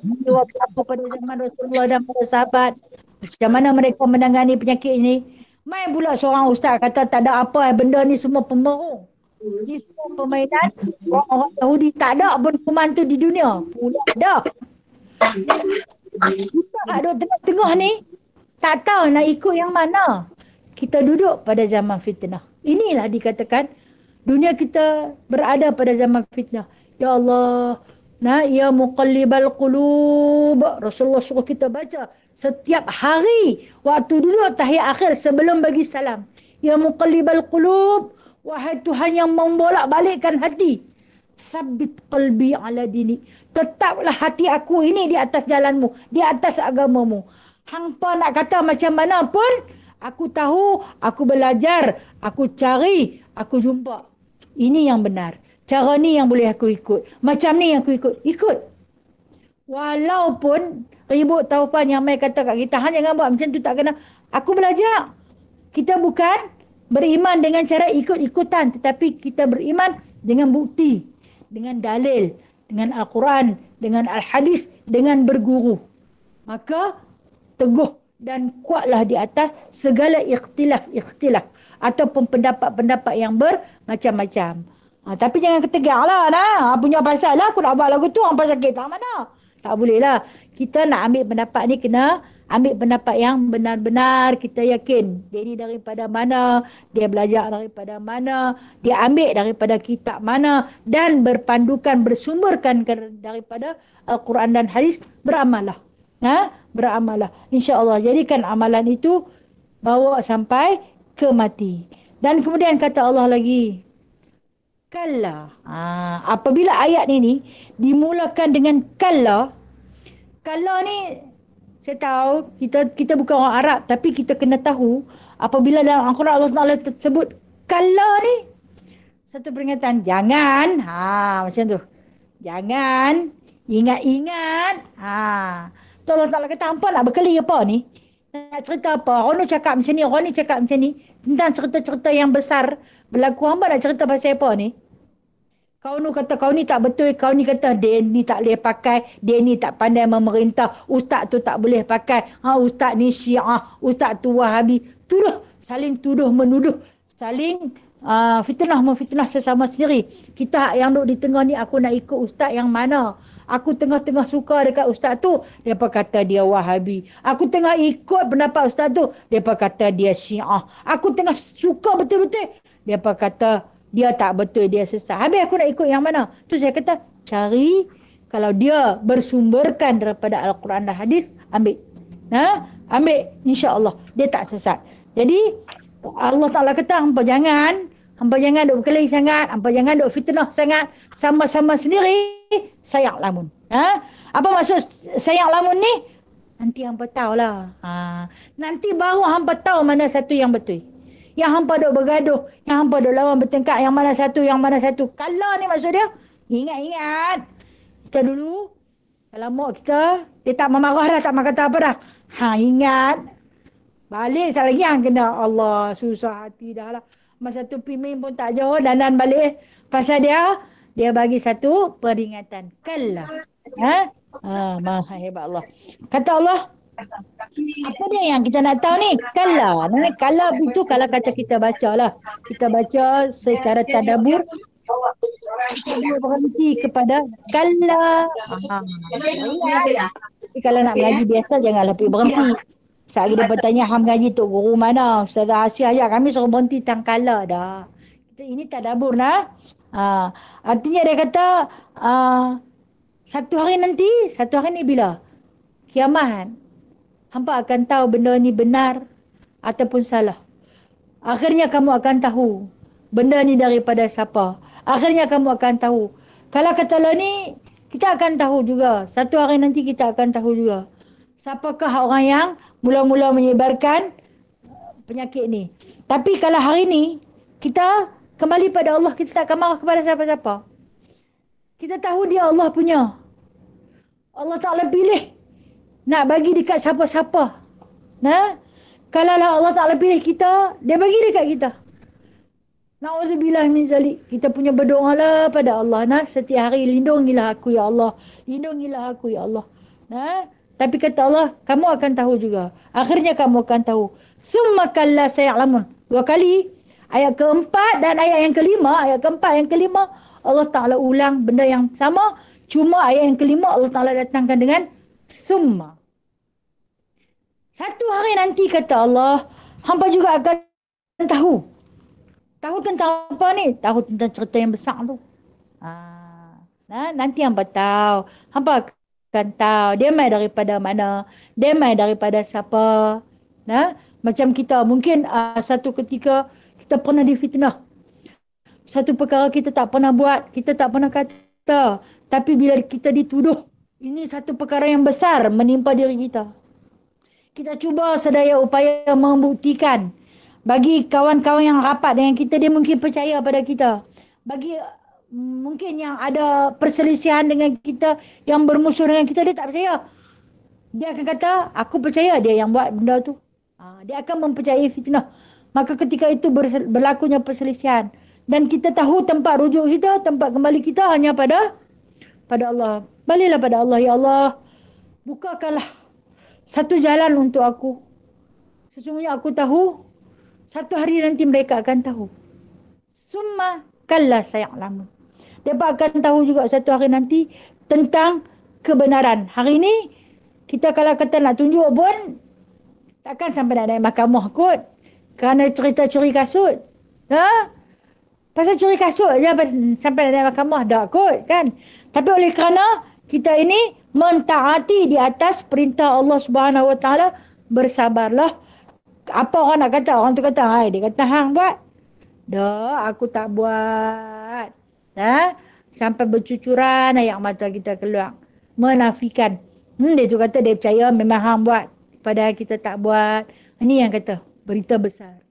pada zaman Rasulullah dan para sahabat. Macam mana mereka menangani penyakit ini. Main pula seorang ustaz kata tak ada apa, benda ni semua pembohong. Ni semua permainan orang-orang Yahudi. Tak ada pun pembantu di dunia. Pula ada. Jadi kita ada tengah-tengah ni, tak tahu nak ikut yang mana. Kita duduk pada zaman fitnah. Inilah dikatakan dunia kita berada pada zaman fitnah. Ya Allah, ya muqallibal qulub. Rasulullah suruh kita baca setiap hari waktu duduk tahiyat akhir sebelum bagi salam. Ya muqallibal qulub, wahai Tuhan yang membolak-balikkan hati. Sabit qalbi ala dini. Tetaplah hati aku ini di atas jalanmu, di atas agamamu. Hangpa nak kata macam mana pun, aku tahu, aku belajar, aku cari, aku jumpa. Ini yang benar. Cara ni yang boleh aku ikut. Macam ni yang aku ikut. Ikut. Walaupun ribut taufan yang mai kata kat kita, hang jangan buat macam tu, tak kena. Aku belajar. Kita bukan beriman dengan cara ikut-ikutan, tetapi kita beriman dengan bukti, dengan dalil, dengan Al-Quran, dengan Al-Hadis, dengan berguru. Maka teguh dan kuatlah di atas segala ikhtilaf ataupun pendapat-pendapat yang bermacam-macam. Tapi jangan ketegar lah. Punya pasal lah aku nak buat lagu tu, orang pasal sakit tak mana. Tak boleh lah. Kita nak ambil pendapat ni, kena ambil pendapat yang benar-benar kita yakin. Dia ni daripada mana, dia belajar daripada mana, dia ambil daripada kitab mana, dan berpandukan, bersumberkan daripada Al-Quran dan Hadis. Beramallah. Beramallah. InsyaAllah. Jadikan amalan itu bawa sampai ke mati. Dan kemudian kata Allah lagi, kalla. Apabila ayat ini dimulakan dengan kalla ni, saya tahu kita bukan orang Arab, tapi kita kena tahu apabila dalam Al-Quran Allah Taala tersebut kalla ni, satu peringatan, jangan, macam tu. Jangan, ingat-ingat. Tu Allah Taala kata, hampa nak berkeli apa ni? Nak cerita apa? Orang ni cakap macam ni, orang ni cakap macam ni, tentang cerita-cerita yang besar berlaku. Hamba nak cerita pasal apa ni? Kau ni kata kau ni tak betul, kau ni kata dia ni tak boleh pakai, dia ni tak pandai memerintah, ustaz tu tak boleh pakai, ustaz ni Syiah, ustaz tu Wahabi. Tuduh, saling tuduh menuduh, saling fitnah memfitnah sesama sendiri. Kita yang duduk di tengah ni, aku nak ikut ustaz yang mana? Aku tengah-tengah suka dekat ustaz tu, depa kata dia Wahabi. Aku tengah ikut pendapat ustaz tu, depa kata dia Syiah. Aku tengah suka betul-betul, depa kata dia tak betul, dia sesat. Habis aku nak ikut yang mana? Tu saya kata, cari kalau dia bersumberkan daripada Al-Quran dan Hadis, ambil. Ambil, insya-Allah dia tak sesat. Jadi Allah Taala kata, hampa jangan duk berkelahi sangat, hampa jangan duk fitnah sangat, sama-sama sendiri sayang lamun. Apa maksud sayang lamun ni? Nanti hampa tahulah. Nanti baru hampa tahu mana satu yang betul. Yang hampa duk bergaduh, yang hampa duk lawan bertengkar, yang mana satu. Kalau ni maksud dia, ingat. Kita dulu, kalau mak kita, dia tak memarah dah, tak mahu kata apa dah. Ingat. Balik sekali lagi yang kena. Allah, susah hati dah lah. Masa tu pimin pun tak jauh, dandan balik. Pasal dia bagi satu peringatan. Kalau. Maha hebat Allah. Kata Allah, apa dia yang kita nak tahu ni? Kalau itu, kalau kata kita baca lah. Kita baca secara tadabbur. Kita boleh berhenti kepada kalau. Tapi kalau nak mengaji biasa, janganlah pergi berhenti. Saat dia bertanya, ham mengaji Tok Guru mana? Ustazah Asyik ajak kami suruh berhenti tang kalau dah. Ini tadabbur nah. Artinya dia kata, satu hari ni bila? Kiamat. Hampa akan tahu benda ni benar ataupun salah. Akhirnya kamu akan tahu benda ni daripada siapa. Akhirnya kamu akan tahu. Kalau kata lah ni, kita akan tahu juga. Satu hari nanti kita akan tahu juga. Siapakah orang yang mula-mula menyebarkan penyakit ni. Tapi kalau hari ni, kita kembali pada Allah, kita tak akan marah kepada siapa-siapa. Kita tahu dia Allah punya. Allah Ta'ala pilih nak bagi dekat siapa-siapa. Kalau Allah Ta'ala pilih kita, dia bagi dekat kita. Na'udzubillah min zalik. Kita punya berdoa lah pada Allah. Setiap hari, lindungilah aku ya Allah. Lindungilah aku ya Allah. Tapi kata Allah, kamu akan tahu juga. Akhirnya kamu akan tahu. Summa kalla saya'lamun. 2 kali. Ayat keempat dan ayat yang kelima, ayat keempat yang kelima, Allah Ta'ala ulang benda yang sama. Cuma ayat yang kelima Allah Ta'ala datangkan dengan summa. Satu hari nanti kata Allah, hampa juga akan tahu. Tahu tentang apa ni? Tahu tentang cerita yang besar tu. Nanti hampa tahu. Hampa akan tahu. Dia mai daripada mana? Dia mai daripada siapa? Macam kita mungkin satu ketika kita pernah difitnah. Satu perkara kita tak pernah buat, kita tak pernah kata. Tapi bila kita dituduh, ini satu perkara yang besar menimpa diri kita. Kita cuba sedaya upaya membuktikan. Bagi kawan-kawan yang rapat dengan kita, dia mungkin percaya pada kita. Bagi mungkin yang ada perselisihan dengan kita, yang bermusuh dengan kita, dia tak percaya. Dia akan kata, aku percaya dia yang buat benda tu. Dia akan mempercayai fitnah. Maka ketika itu berlakunya perselisihan. Dan kita tahu tempat rujuk kita, tempat kembali kita hanya pada Allah. Baliklah pada Allah. Ya Allah, bukakanlah satu jalan untuk aku. Sesungguhnya aku tahu, satu hari nanti mereka akan tahu. Summa kalla saya'lamun. Mereka akan tahu juga satu hari nanti tentang kebenaran. Hari ini, kita kalau kata nak tunjuk pun, takkan sampai nak naik mahkamah kot. Kerana cerita curi kasut. Pasal curi kasut je sampai nak naik mahkamah. Tak kot kan. Tapi oleh kerana kita ini mentaati di atas perintah Allah Subhanahu Wa Taala, bersabarlah. Apa orang nak kata? Orang tu kata, hai, dia kata hang buat. Dah, aku tak buat. Sampai bercucuran air mata kita keluar. Menafikan. Dia tu kata dia percaya memang hang buat. Padahal kita tak buat. Ini yang kata berita besar.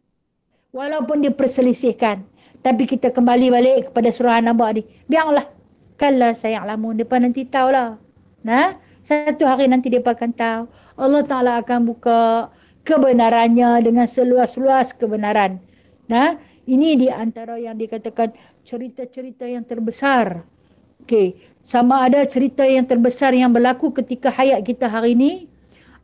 Walaupun dia perselisihkan. Tapi kita kembali balik kepada surah An-Naba ni. Biarlah. Kalla saya'lamun. Mereka nanti tahulah. Satu hari nanti mereka akan tahu. Allah Ta'ala akan buka kebenarannya dengan seluas-luas kebenaran. Ini di antara yang dikatakan cerita-cerita yang terbesar. Okey, sama ada cerita yang terbesar yang berlaku ketika hayat kita hari ini,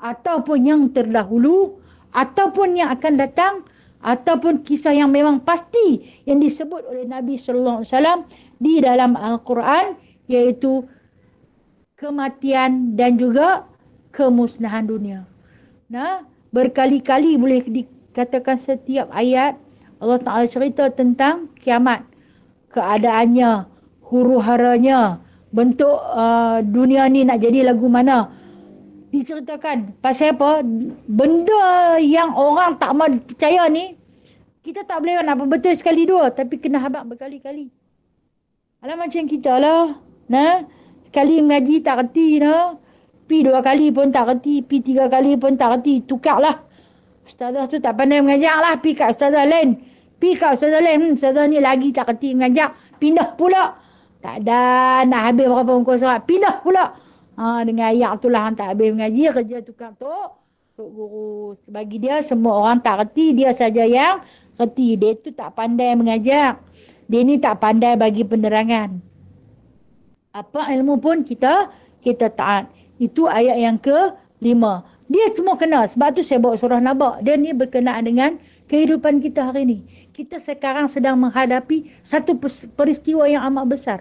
ataupun yang terdahulu, ataupun yang akan datang, ataupun kisah yang memang pasti yang disebut oleh Nabi sallallahu alaihi wasallam di dalam Al-Quran, iaitu kematian dan juga kemusnahan dunia. Berkali-kali boleh dikatakan setiap ayat Allah Ta'ala cerita tentang kiamat. Keadaannya, huru-haranya, bentuk dunia ni nak jadi lagu mana. Diceritakan. Pasal apa? Benda yang orang tak mahu percaya ni, kita tak boleh nak betul sekali dua, tapi kena habaq berkali-kali. Alah macam kita lah. Sekali mengaji tak reti. Pi 2 kali pun tak reti. Pi 3 kali pun tak reti. Tukarlah. Ustazah tu tak pandai mengajar lah. Pi kat ustazah lain. Pi kat ustazah lain. Ustazah ni lagi tak reti mengajar. Pindah pula. Tak ada. Nak habis berapa muka surat. Pindah pula. Dengan ayat tu lah tak habis mengaji. Kerja tukar tu. Tok Guru. Bagi dia semua orang tak reti. Dia saja yang reti. Dia tu tak pandai mengajar. Dia ni tak pandai bagi penerangan. Apa ilmu pun kita taat. Itu ayat yang ke-5. Dia semua kena. Sebab tu saya bawa surah Naba. Dia ni berkenaan dengan kehidupan kita hari ini. Kita sekarang sedang menghadapi satu peristiwa yang amat besar.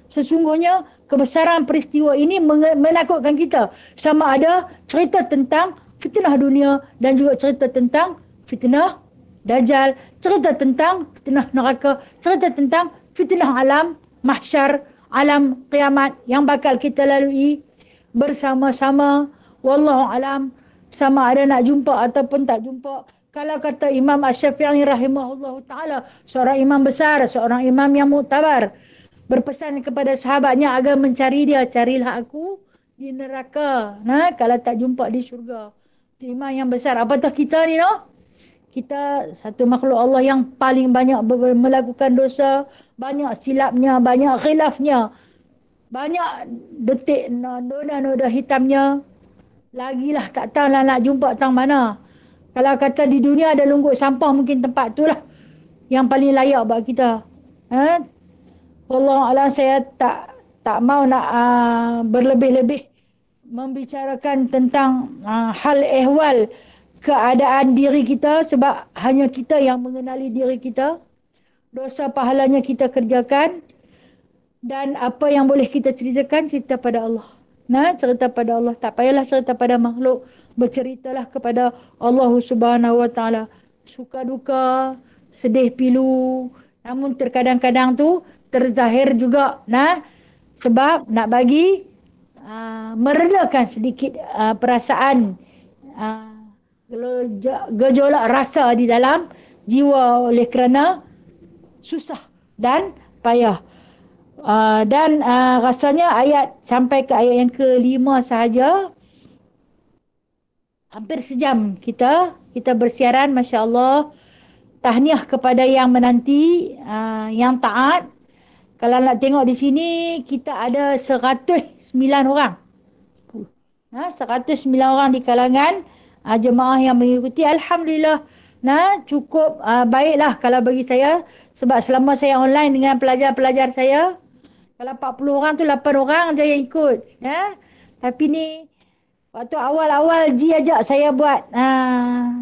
Sesungguhnya kebesaran peristiwa ini menakutkan kita. Sama ada cerita tentang fitnah dunia dan juga cerita tentang fitnah Dajjal, cerita tentang fitnah neraka, cerita tentang fitnah alam mahsyar, alam kiamat yang bakal kita lalui bersama-sama. Wallahu alam, sama ada nak jumpa ataupun tak jumpa. Kalau kata Imam Asy-Syafi'i rahimahullahu taala, seorang imam besar, seorang imam yang muktabar, berpesan kepada sahabatnya agar mencari dia, carilah aku di neraka. Kalau tak jumpa di syurga. Itu imam yang besar. Apatah kita ni Kita satu makhluk Allah yang paling banyak melakukan dosa, banyak silapnya, banyak khilafnya, banyak detik noda hitamnya. Lagilah tak tahu nak jumpa tang mana. Kalau kata di dunia ada lungguk sampah, mungkin tempat tu lah yang paling layak buat kita. Wallahualam, saya tak mau nak berlebih-lebih membicarakan tentang hal ehwal keadaan diri kita, sebab hanya kita yang mengenali diri kita. Dosa pahalanya kita kerjakan, dan apa yang boleh kita ceritakan, cerita pada Allah. Cerita pada Allah, tak payahlah cerita pada makhluk. Berceritalah kepada Allah Subhanahu Wa Taala. Suka duka, sedih pilu, namun terkadang-kadang tu terzahir juga, sebab nak bagi meredakan sedikit perasaan gejolak rasa di dalam jiwa oleh kerana susah dan payah. Dan rasanya ayat sampai ke ayat yang ke-5 sahaja, hampir sejam kita bersiaran. Masya Allah, tahniah kepada yang menanti, yang taat. Kalau nak tengok di sini, kita ada 109 orang. 109 orang di kalangan jemaah yang mengikuti. Alhamdulillah, cukup baiklah kalau bagi saya. Sebab selama saya online dengan pelajar-pelajar saya, kalau 40 orang tu 8 orang je yang ikut. Tapi ni, waktu awal-awal Ji ajak saya buat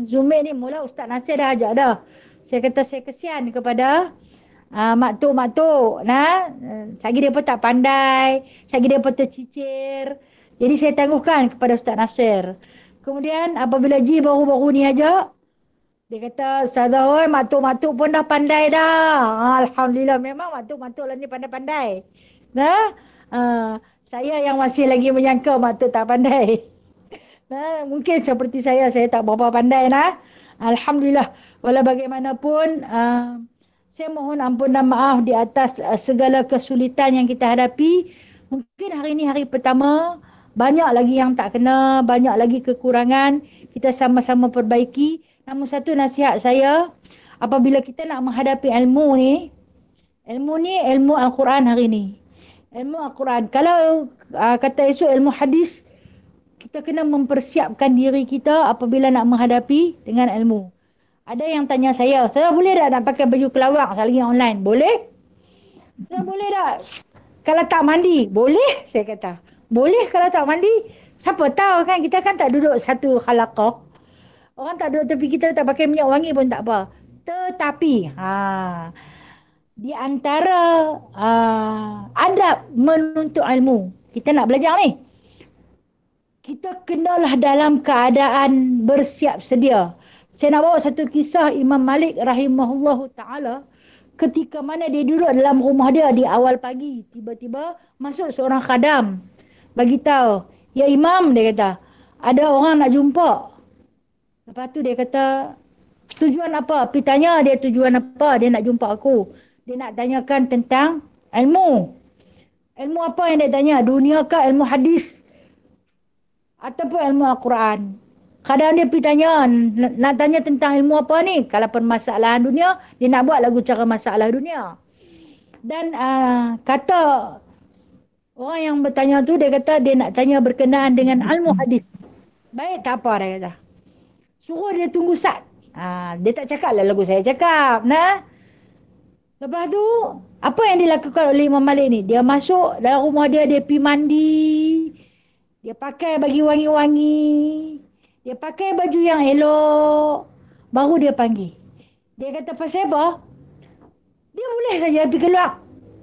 Zoom ni, mula Ustaz Nasir dah ajak dah. Saya kata saya kesian kepada maktuk-maktuk. Sagi dia pun tak pandai, sagi dia pun tercicir. Jadi saya tangguhkan kepada Ustaz Nasir. Kemudian apabila Ji baru-baru ni ajak, dia kata, Ustazah, maktuk-maktuk pun dah pandai dah. Alhamdulillah, memang maktuk-maktuk lah ni pandai-pandai. Saya yang masih lagi menyangka maktuk tak pandai. Mungkin seperti saya tak berapa pandai. Alhamdulillah, walau bagaimanapun, saya mohon ampun dan maaf di atas segala kesulitan yang kita hadapi. Mungkin hari ini hari pertama, banyak lagi yang tak kena, banyak lagi kekurangan. Kita sama-sama perbaiki. Namun satu nasihat saya, apabila kita nak menghadapi ilmu ni ilmu Al-Quran hari ni. Ilmu Al-Quran. Kalau kata esok ilmu hadis, kita kena mempersiapkan diri kita apabila nak menghadapi dengan ilmu. Ada yang tanya saya boleh tak nak pakai baju kelawang selagi online? Boleh? Saya boleh tak? Kalau tak mandi? Boleh? Saya kata. Boleh kalau tak mandi? Siapa tahu kan, kita kan tak duduk satu khalaqah. Orang tak duduk tepi kita, tak pakai minyak wangi pun tak apa. Tetapi di antara adab menuntut ilmu, kita nak belajar ni, kita kenalah dalam keadaan bersiap sedia. Saya nak bawa satu kisah Imam Malik rahimahullahu ta'ala. Ketika mana dia duduk dalam rumah dia di awal pagi, tiba-tiba masuk seorang khadam, bagi tahu, ya Imam, dia kata, ada orang nak jumpa. Lepas tu dia kata, tujuan apa? Pergi tanya dia tujuan apa dia nak jumpa aku. Dia nak tanyakan tentang ilmu. Ilmu apa yang dia tanya? Dunia ke ilmu hadis? Ataupun ilmu Al-Quran? Kadang dia pergi tanya, nak tanya tentang ilmu apa ni? Kalau permasalahan dunia, dia nak buat lagu cara masalah dunia. Dan kata orang yang bertanya tu, dia kata dia nak tanya berkenaan dengan ilmu hadis. Baik, tak apa, dia kata. Suruh dia tunggu sat. Dia tak cakap lah lagu saya cakap. Lepas tu, apa yang dilakukan oleh Imam Malik ni? Dia masuk dalam rumah dia, dia pergi mandi. Dia pakai baju wangi-wangi. Dia pakai baju yang elok. Baru dia panggil. Dia kata, pasal apa? Dia boleh saja pergi keluar.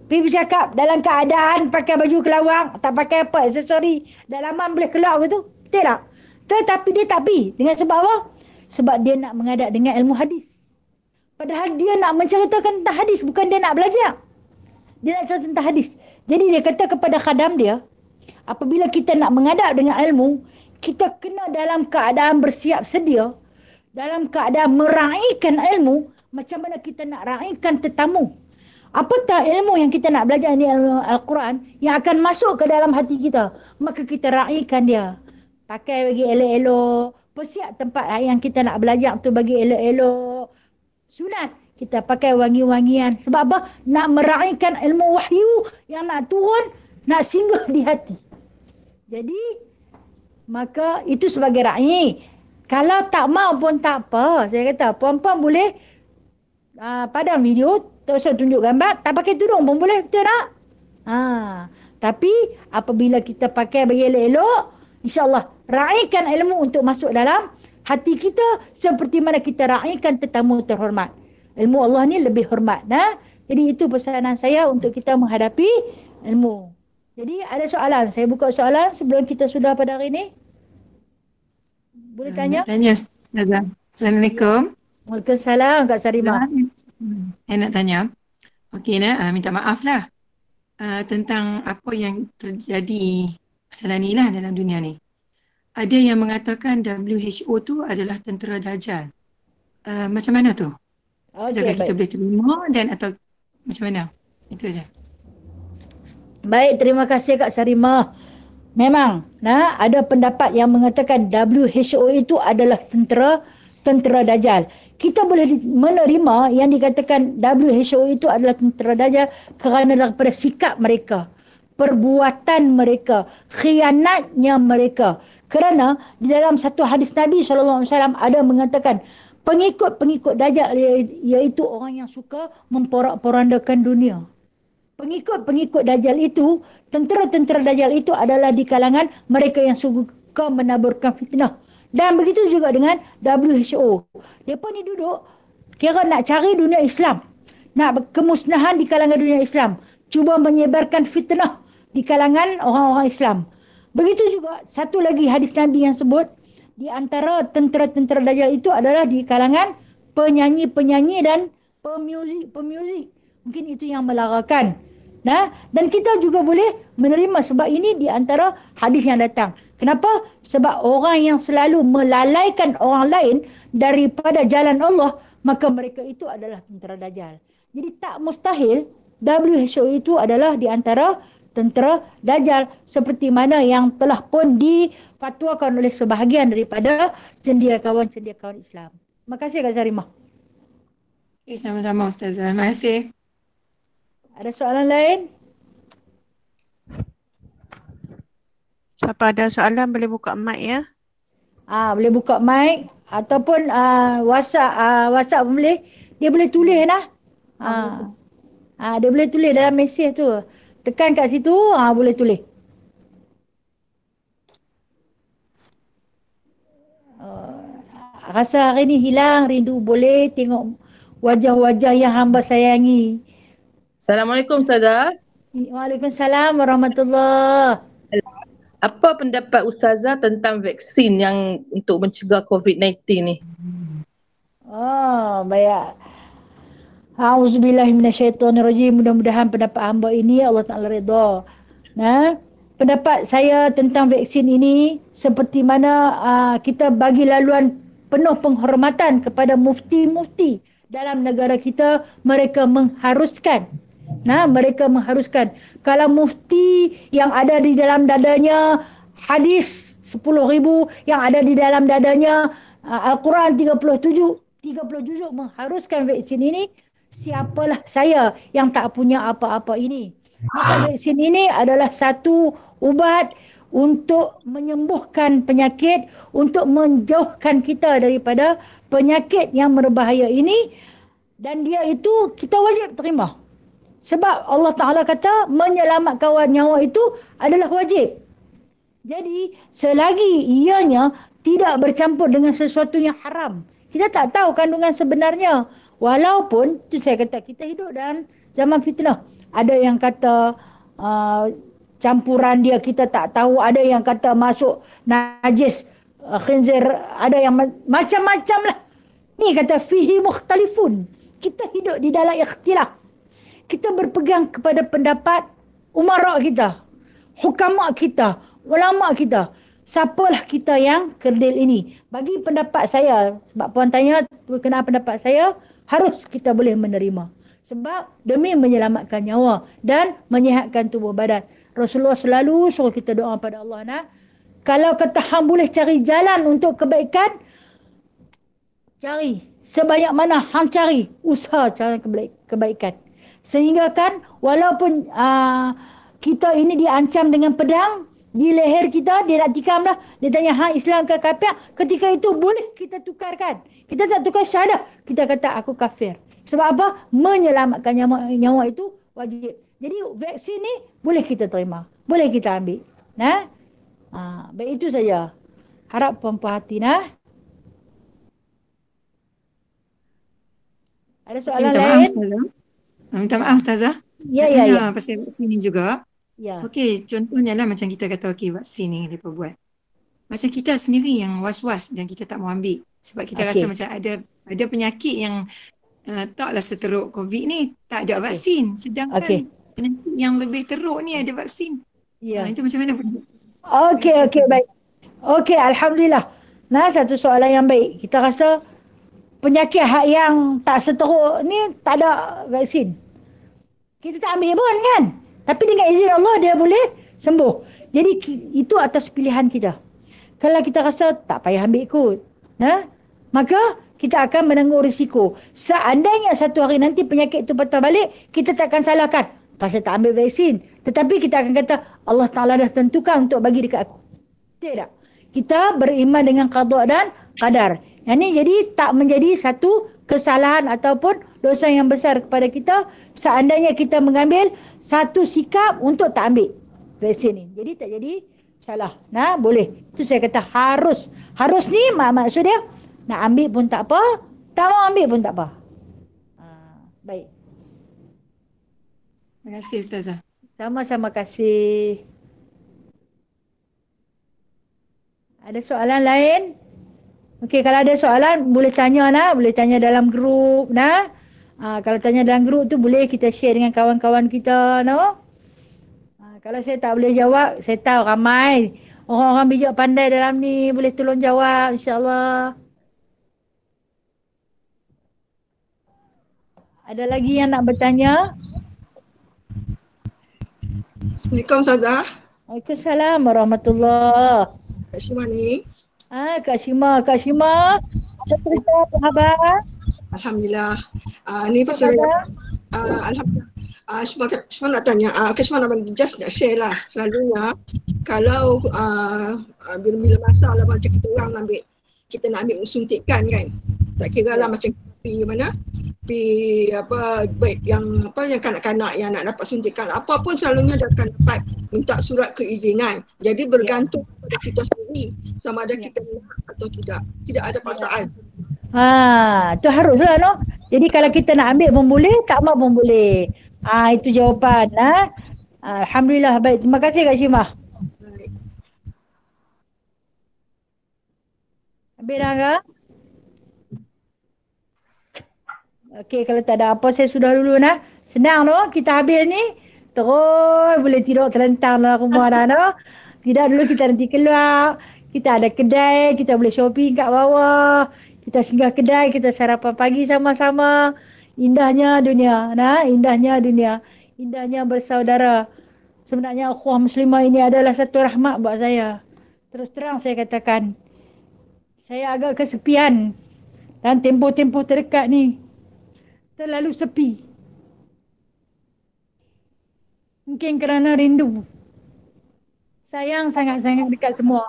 Pergi bercakap dalam keadaan pakai baju kelawang. Tak pakai apa, aksesori. Dalaman boleh keluar gitu. Betul tak? Tetapi dia tak pergi. Dengan sebab apa? Sebab dia nak menghadap dengan ilmu hadis. Padahal dia nak menceritakan tentang hadis. Bukan dia nak belajar. Dia nak cerita tentang hadis. Jadi dia kata kepada khadam dia, apabila kita nak menghadap dengan ilmu, kita kena dalam keadaan bersiap sedia. Dalam keadaan meraihkan ilmu. Macam mana kita nak raihkan tetamu. Apatah ilmu yang kita nak belajar ni, ilmu Al-Quran, yang akan masuk ke dalam hati kita. Maka kita raihkan dia. Pakai bagi elok-elok. Persiap tempat yang kita nak belajar tu bagi elok-elok. Sunat. Kita pakai wangi-wangian. Sebab apa? Nak meraihkan ilmu wahyu yang nak turun, nak singgah di hati. Jadi, maka itu sebagai raih. Kalau tak mau pun tak apa. Saya kata, puan-puan boleh padam video, tak usah tunjuk gambar, tak pakai tudung pun boleh. Betul tak? Tapi, apabila kita pakai bagi elok-elok, InsyaAllah, raihkan ilmu untuk masuk dalam hati kita seperti mana kita raikan tetamu terhormat. Ilmu Allah ni lebih hormat. Jadi itu pesanan saya untuk kita menghadapi ilmu. Jadi ada soalan. Saya buka soalan sebelum kita sudah pada hari ini. Boleh tanya? Nak tanya Ustazah. Assalamualaikum. Waalaikumsalam Kak Sarimah. Saya nak tanya. Okey, minta maaf lah. Tentang apa yang terjadi masalah ni lah dalam dunia ni. Ada yang mengatakan WHO tu adalah tentera Dajjal. Macam mana tu? Adakah kita boleh terima dan atau macam mana? Itu saja. Baik, terima kasih Kak Sarimah. Memang, ada pendapat yang mengatakan WHO itu adalah tentera Dajjal. Kita boleh menerima yang dikatakan WHO itu adalah tentera Dajjal kerana daripada sikap mereka, perbuatan mereka, khianatnya mereka. Kerana di dalam satu hadis Nabi SAW ada mengatakan pengikut-pengikut Dajjal iaitu orang yang suka memporak-porandakan dunia. Pengikut-pengikut Dajjal itu, tentera-tentera Dajjal itu adalah di kalangan mereka yang suka menaburkan fitnah. Dan begitu juga dengan WHO. Mereka ni duduk, kira nak cari dunia Islam. Nak kemusnahan di kalangan dunia Islam. Cuba menyebarkan fitnah di kalangan orang-orang Islam. Begitu juga, satu lagi hadis Nabi yang sebut, di antara tentera-tentera Dajjal itu adalah di kalangan penyanyi-penyanyi dan pemuzik-pemuzik. Mungkin itu yang melarakan. Dan kita juga boleh menerima sebab ini di antara hadis yang datang. Kenapa? Sebab orang yang selalu melalaikan orang lain daripada jalan Allah, maka mereka itu adalah tentera Dajjal. Jadi tak mustahil WHO itu adalah di antara tentera Dajjal seperti mana yang telah pun difatwakan oleh sebahagian daripada cendekiawan-cendekiawan Islam. Terima kasih Kak Sarimah. Okay, sama-sama Ustazah. Terima kasih. Ada soalan lain? Siapa ada soalan boleh buka mic ya. Boleh buka mic ataupun WhatsApp pun boleh. Dia boleh tulis lah. Dia boleh tulis dalam mesej tu. Tekan kat situ, boleh tulis. Rasa hari ni hilang rindu, boleh tengok wajah-wajah yang hamba sayangi. Assalamualaikum Ustazah. Waalaikumsalam warahmatullahi. Apa pendapat Ustazah tentang vaksin yang untuk mencegah COVID-19 ni? Baik. A'udzubillahiminasyaitonirrajim. Mudah-mudahan pendapat hamba ini Allah Ta'ala redha. Pendapat saya tentang vaksin ini seperti mana kita bagi laluan penuh penghormatan kepada mufti-mufti dalam negara kita. Mereka mengharuskan kalau mufti yang ada di dalam dadanya hadis 10,000, yang ada di dalam dadanya Al-Quran 30 juzuk mengharuskan vaksin ini, siapalah saya yang tak punya apa-apa ini. Maka vaksin ini adalah satu ubat untuk menyembuhkan penyakit, untuk menjauhkan kita daripada penyakit yang berbahaya ini, dan dia itu kita wajib terima. Sebab Allah Ta'ala kata menyelamatkan nyawa itu adalah wajib. Jadi selagi ianya tidak bercampur dengan sesuatu yang haram, kita tak tahu kandungan sebenarnya. Walaupun itu saya kata kita hidup dalam zaman fitnah. Ada yang kata campuran dia kita tak tahu, ada yang kata masuk najis khinzir, ada yang macam-macam lah. Ni kata fihi mukhtalifun. Kita hidup di dalam ikhtilaf. Kita berpegang kepada pendapat umara kita, hukama kita, ulama kita. Siapalah kita yang kerdil ini? Bagi pendapat saya, sebab puan tanya berkenaan pendapat saya, harus kita boleh menerima. Sebab demi menyelamatkan nyawa dan menyihatkan tubuh badan. Rasulullah selalu suruh kita doa pada Allah. Kalau kata hang boleh cari jalan untuk kebaikan, cari. Sebanyak mana hang cari, usaha cari kebaikan. Sehingga kan walaupun kita ini diancam dengan pedang di leher kita, dia nak tikam dah. Dia tanya, Islam ke kafir? Ketika itu boleh kita tukarkan. Kita tak tukar syahadah. Kita kata aku kafir. Sebab apa? Menyelamatkan nyawa itu wajib. Jadi vaksin ni boleh kita terima. Boleh kita ambil. Baik, itu saja. Harap puan-puan hati. Ada Okey, soalan minta maaf lain? Ustazah. Minta maaf Ustazah. Ya, Nak ya, tanya ya. pasal vaksin ni juga. Ya. Okey, contohnya lah macam kita kata okey vaksin ni mereka buat. Macam kita sendiri yang was-was dan kita tak mau ambil. Sebab kita rasa Okey. macam ada penyakit yang taklah seteruk COVID ni tak ada Okey. vaksin. Okey. Sedangkan penyakit yang lebih teruk ni ada vaksin. Ya. Itu macam mana? Okey, Terima kasih, okey, Ustazah. baik. Okey, alhamdulillah. Nah, satu soalan yang baik. Kita rasa penyakit yang tak seteruk ni tak ada vaksin. Kita tak ambil pun kan. Tapi dengan izin Allah dia boleh sembuh. Jadi itu atas pilihan kita. Kalau kita rasa tak payah ambil ikut, maka kita akan menanggung risiko. Seandainya satu hari nanti penyakit itu patah balik, kita tak akan salahkan pasal tak ambil vaksin. Tetapi kita akan kata Allah Ta'ala dah tentukan untuk bagi dekat aku. Betul tak? Kita beriman dengan qada dan qadar. Yang ni jadi tak menjadi satu kesalahan ataupun dosa yang besar kepada kita seandainya kita mengambil satu sikap untuk tak ambil vaksin ni. Jadi tak jadi salah. Nah, boleh. Itu saya kata harus. Harus ni maksud dia nak ambil pun tak apa, tak mau ambil pun tak apa. Baik. Terima kasih Ustazah. Sama-sama kasih. Ada soalan lain? Okey, kalau ada soalan boleh tanya boleh tanya dalam grup kalau tanya dalam grup tu boleh kita share dengan kawan-kawan kita kalau saya tak boleh jawab, saya tahu ramai orang-orang bijak pandai dalam ni boleh tolong jawab insya-Allah. Ada lagi yang nak bertanya? Assalamualaikum Ustazah. Waalaikumsalam warahmatullahi. Kak Syima ni. Kak Syima. Ada cerita apa khabar? Alhamdulillah. Ni pasal alhamdulillah. Syima nak tanya, Kak Syima just nak share lah. Selalunya kalau bila masa lah macam kita nak ambil suntikan kan. Tak kira lah macam pergi mana. Baik yang kanak-kanak yang nak dapat suntikan apa pun selalunya dia akan dapat minta surat keizinan. Jadi bergantung pada kita sendiri sama ada kita nak atau tidak. Tidak ada paksaan. Tu haruslah Jadi kalau kita nak ambil pun boleh, tak mau pun boleh. Itu jawapan Alhamdulillah. Baik, terima kasih Kak Syimah. Habis dah Kak? Okey, kalau tak ada apa saya sudah dulu Senang kita habis ni terus boleh tidur terlentang dalam rumah Tidak dulu kita nanti keluar. Kita ada kedai, kita boleh shopping kat bawah. Kita singgah kedai, kita sarapan pagi sama-sama. Indahnya dunia, indahnya dunia. Indahnya bersaudara. Sebenarnya ukhuwah muslimah ini adalah satu rahmat buat saya. Terus terang saya katakan, saya agak kesepian dan tempoh-tempoh terdekat ni. Terlalu sepi. Mungkin kerana rindu. Sayang sangat-sangat dekat semua.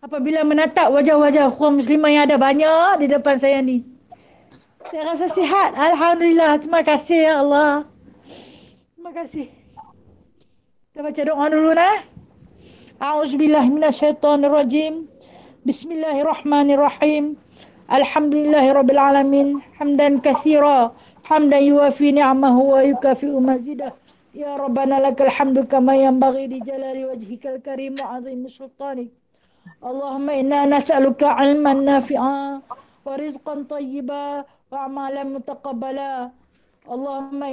Apabila menatap wajah-wajah ukhuwah muslimah yang ada banyak di depan saya ni. Saya rasa sihat. Alhamdulillah. Terima kasih ya Allah. Terima kasih. Kita baca doa dulu A'udzubillahi minasyaitonirrajim. Bismillahirrahmanirrahim. Alhamdulillahirabbil alamin. Hamdan katsira, hamdan yuwafi ni'amahu wa yukafi'u mazidah. Ya Rabbana lakal hamdu kama yanbaghi li jalali wajhikal karim wa 'azimi sultanik. Allahumma inna nas'aluka 'ilman nafi'a wa rizqan thayyiba wa 'amalan mutaqabbala. Allahumma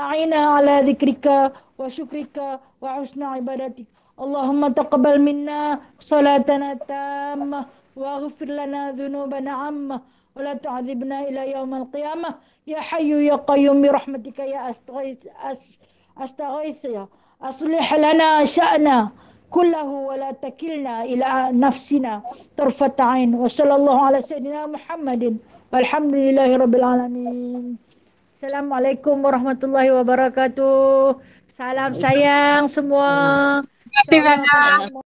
a'ina ala dhikrika wa syukrika wa husna ibadatik. Allahumma taqabbal minna salatana tammah واغفر لنا ذنوبنا عامة ولا تعذبنا إلى يوم القيامة يا حي يا قيوم برحمتك يا أستغيث أصلح لنا شأنا كله ولا تكلنا إلى نفسنا طرفة عين وصلى الله على سيدنا محمد والحمد لله رب العالمين. Assalamualaikum warahmatullahi wabarakatuh. Salam sayang semua. Terima kasih.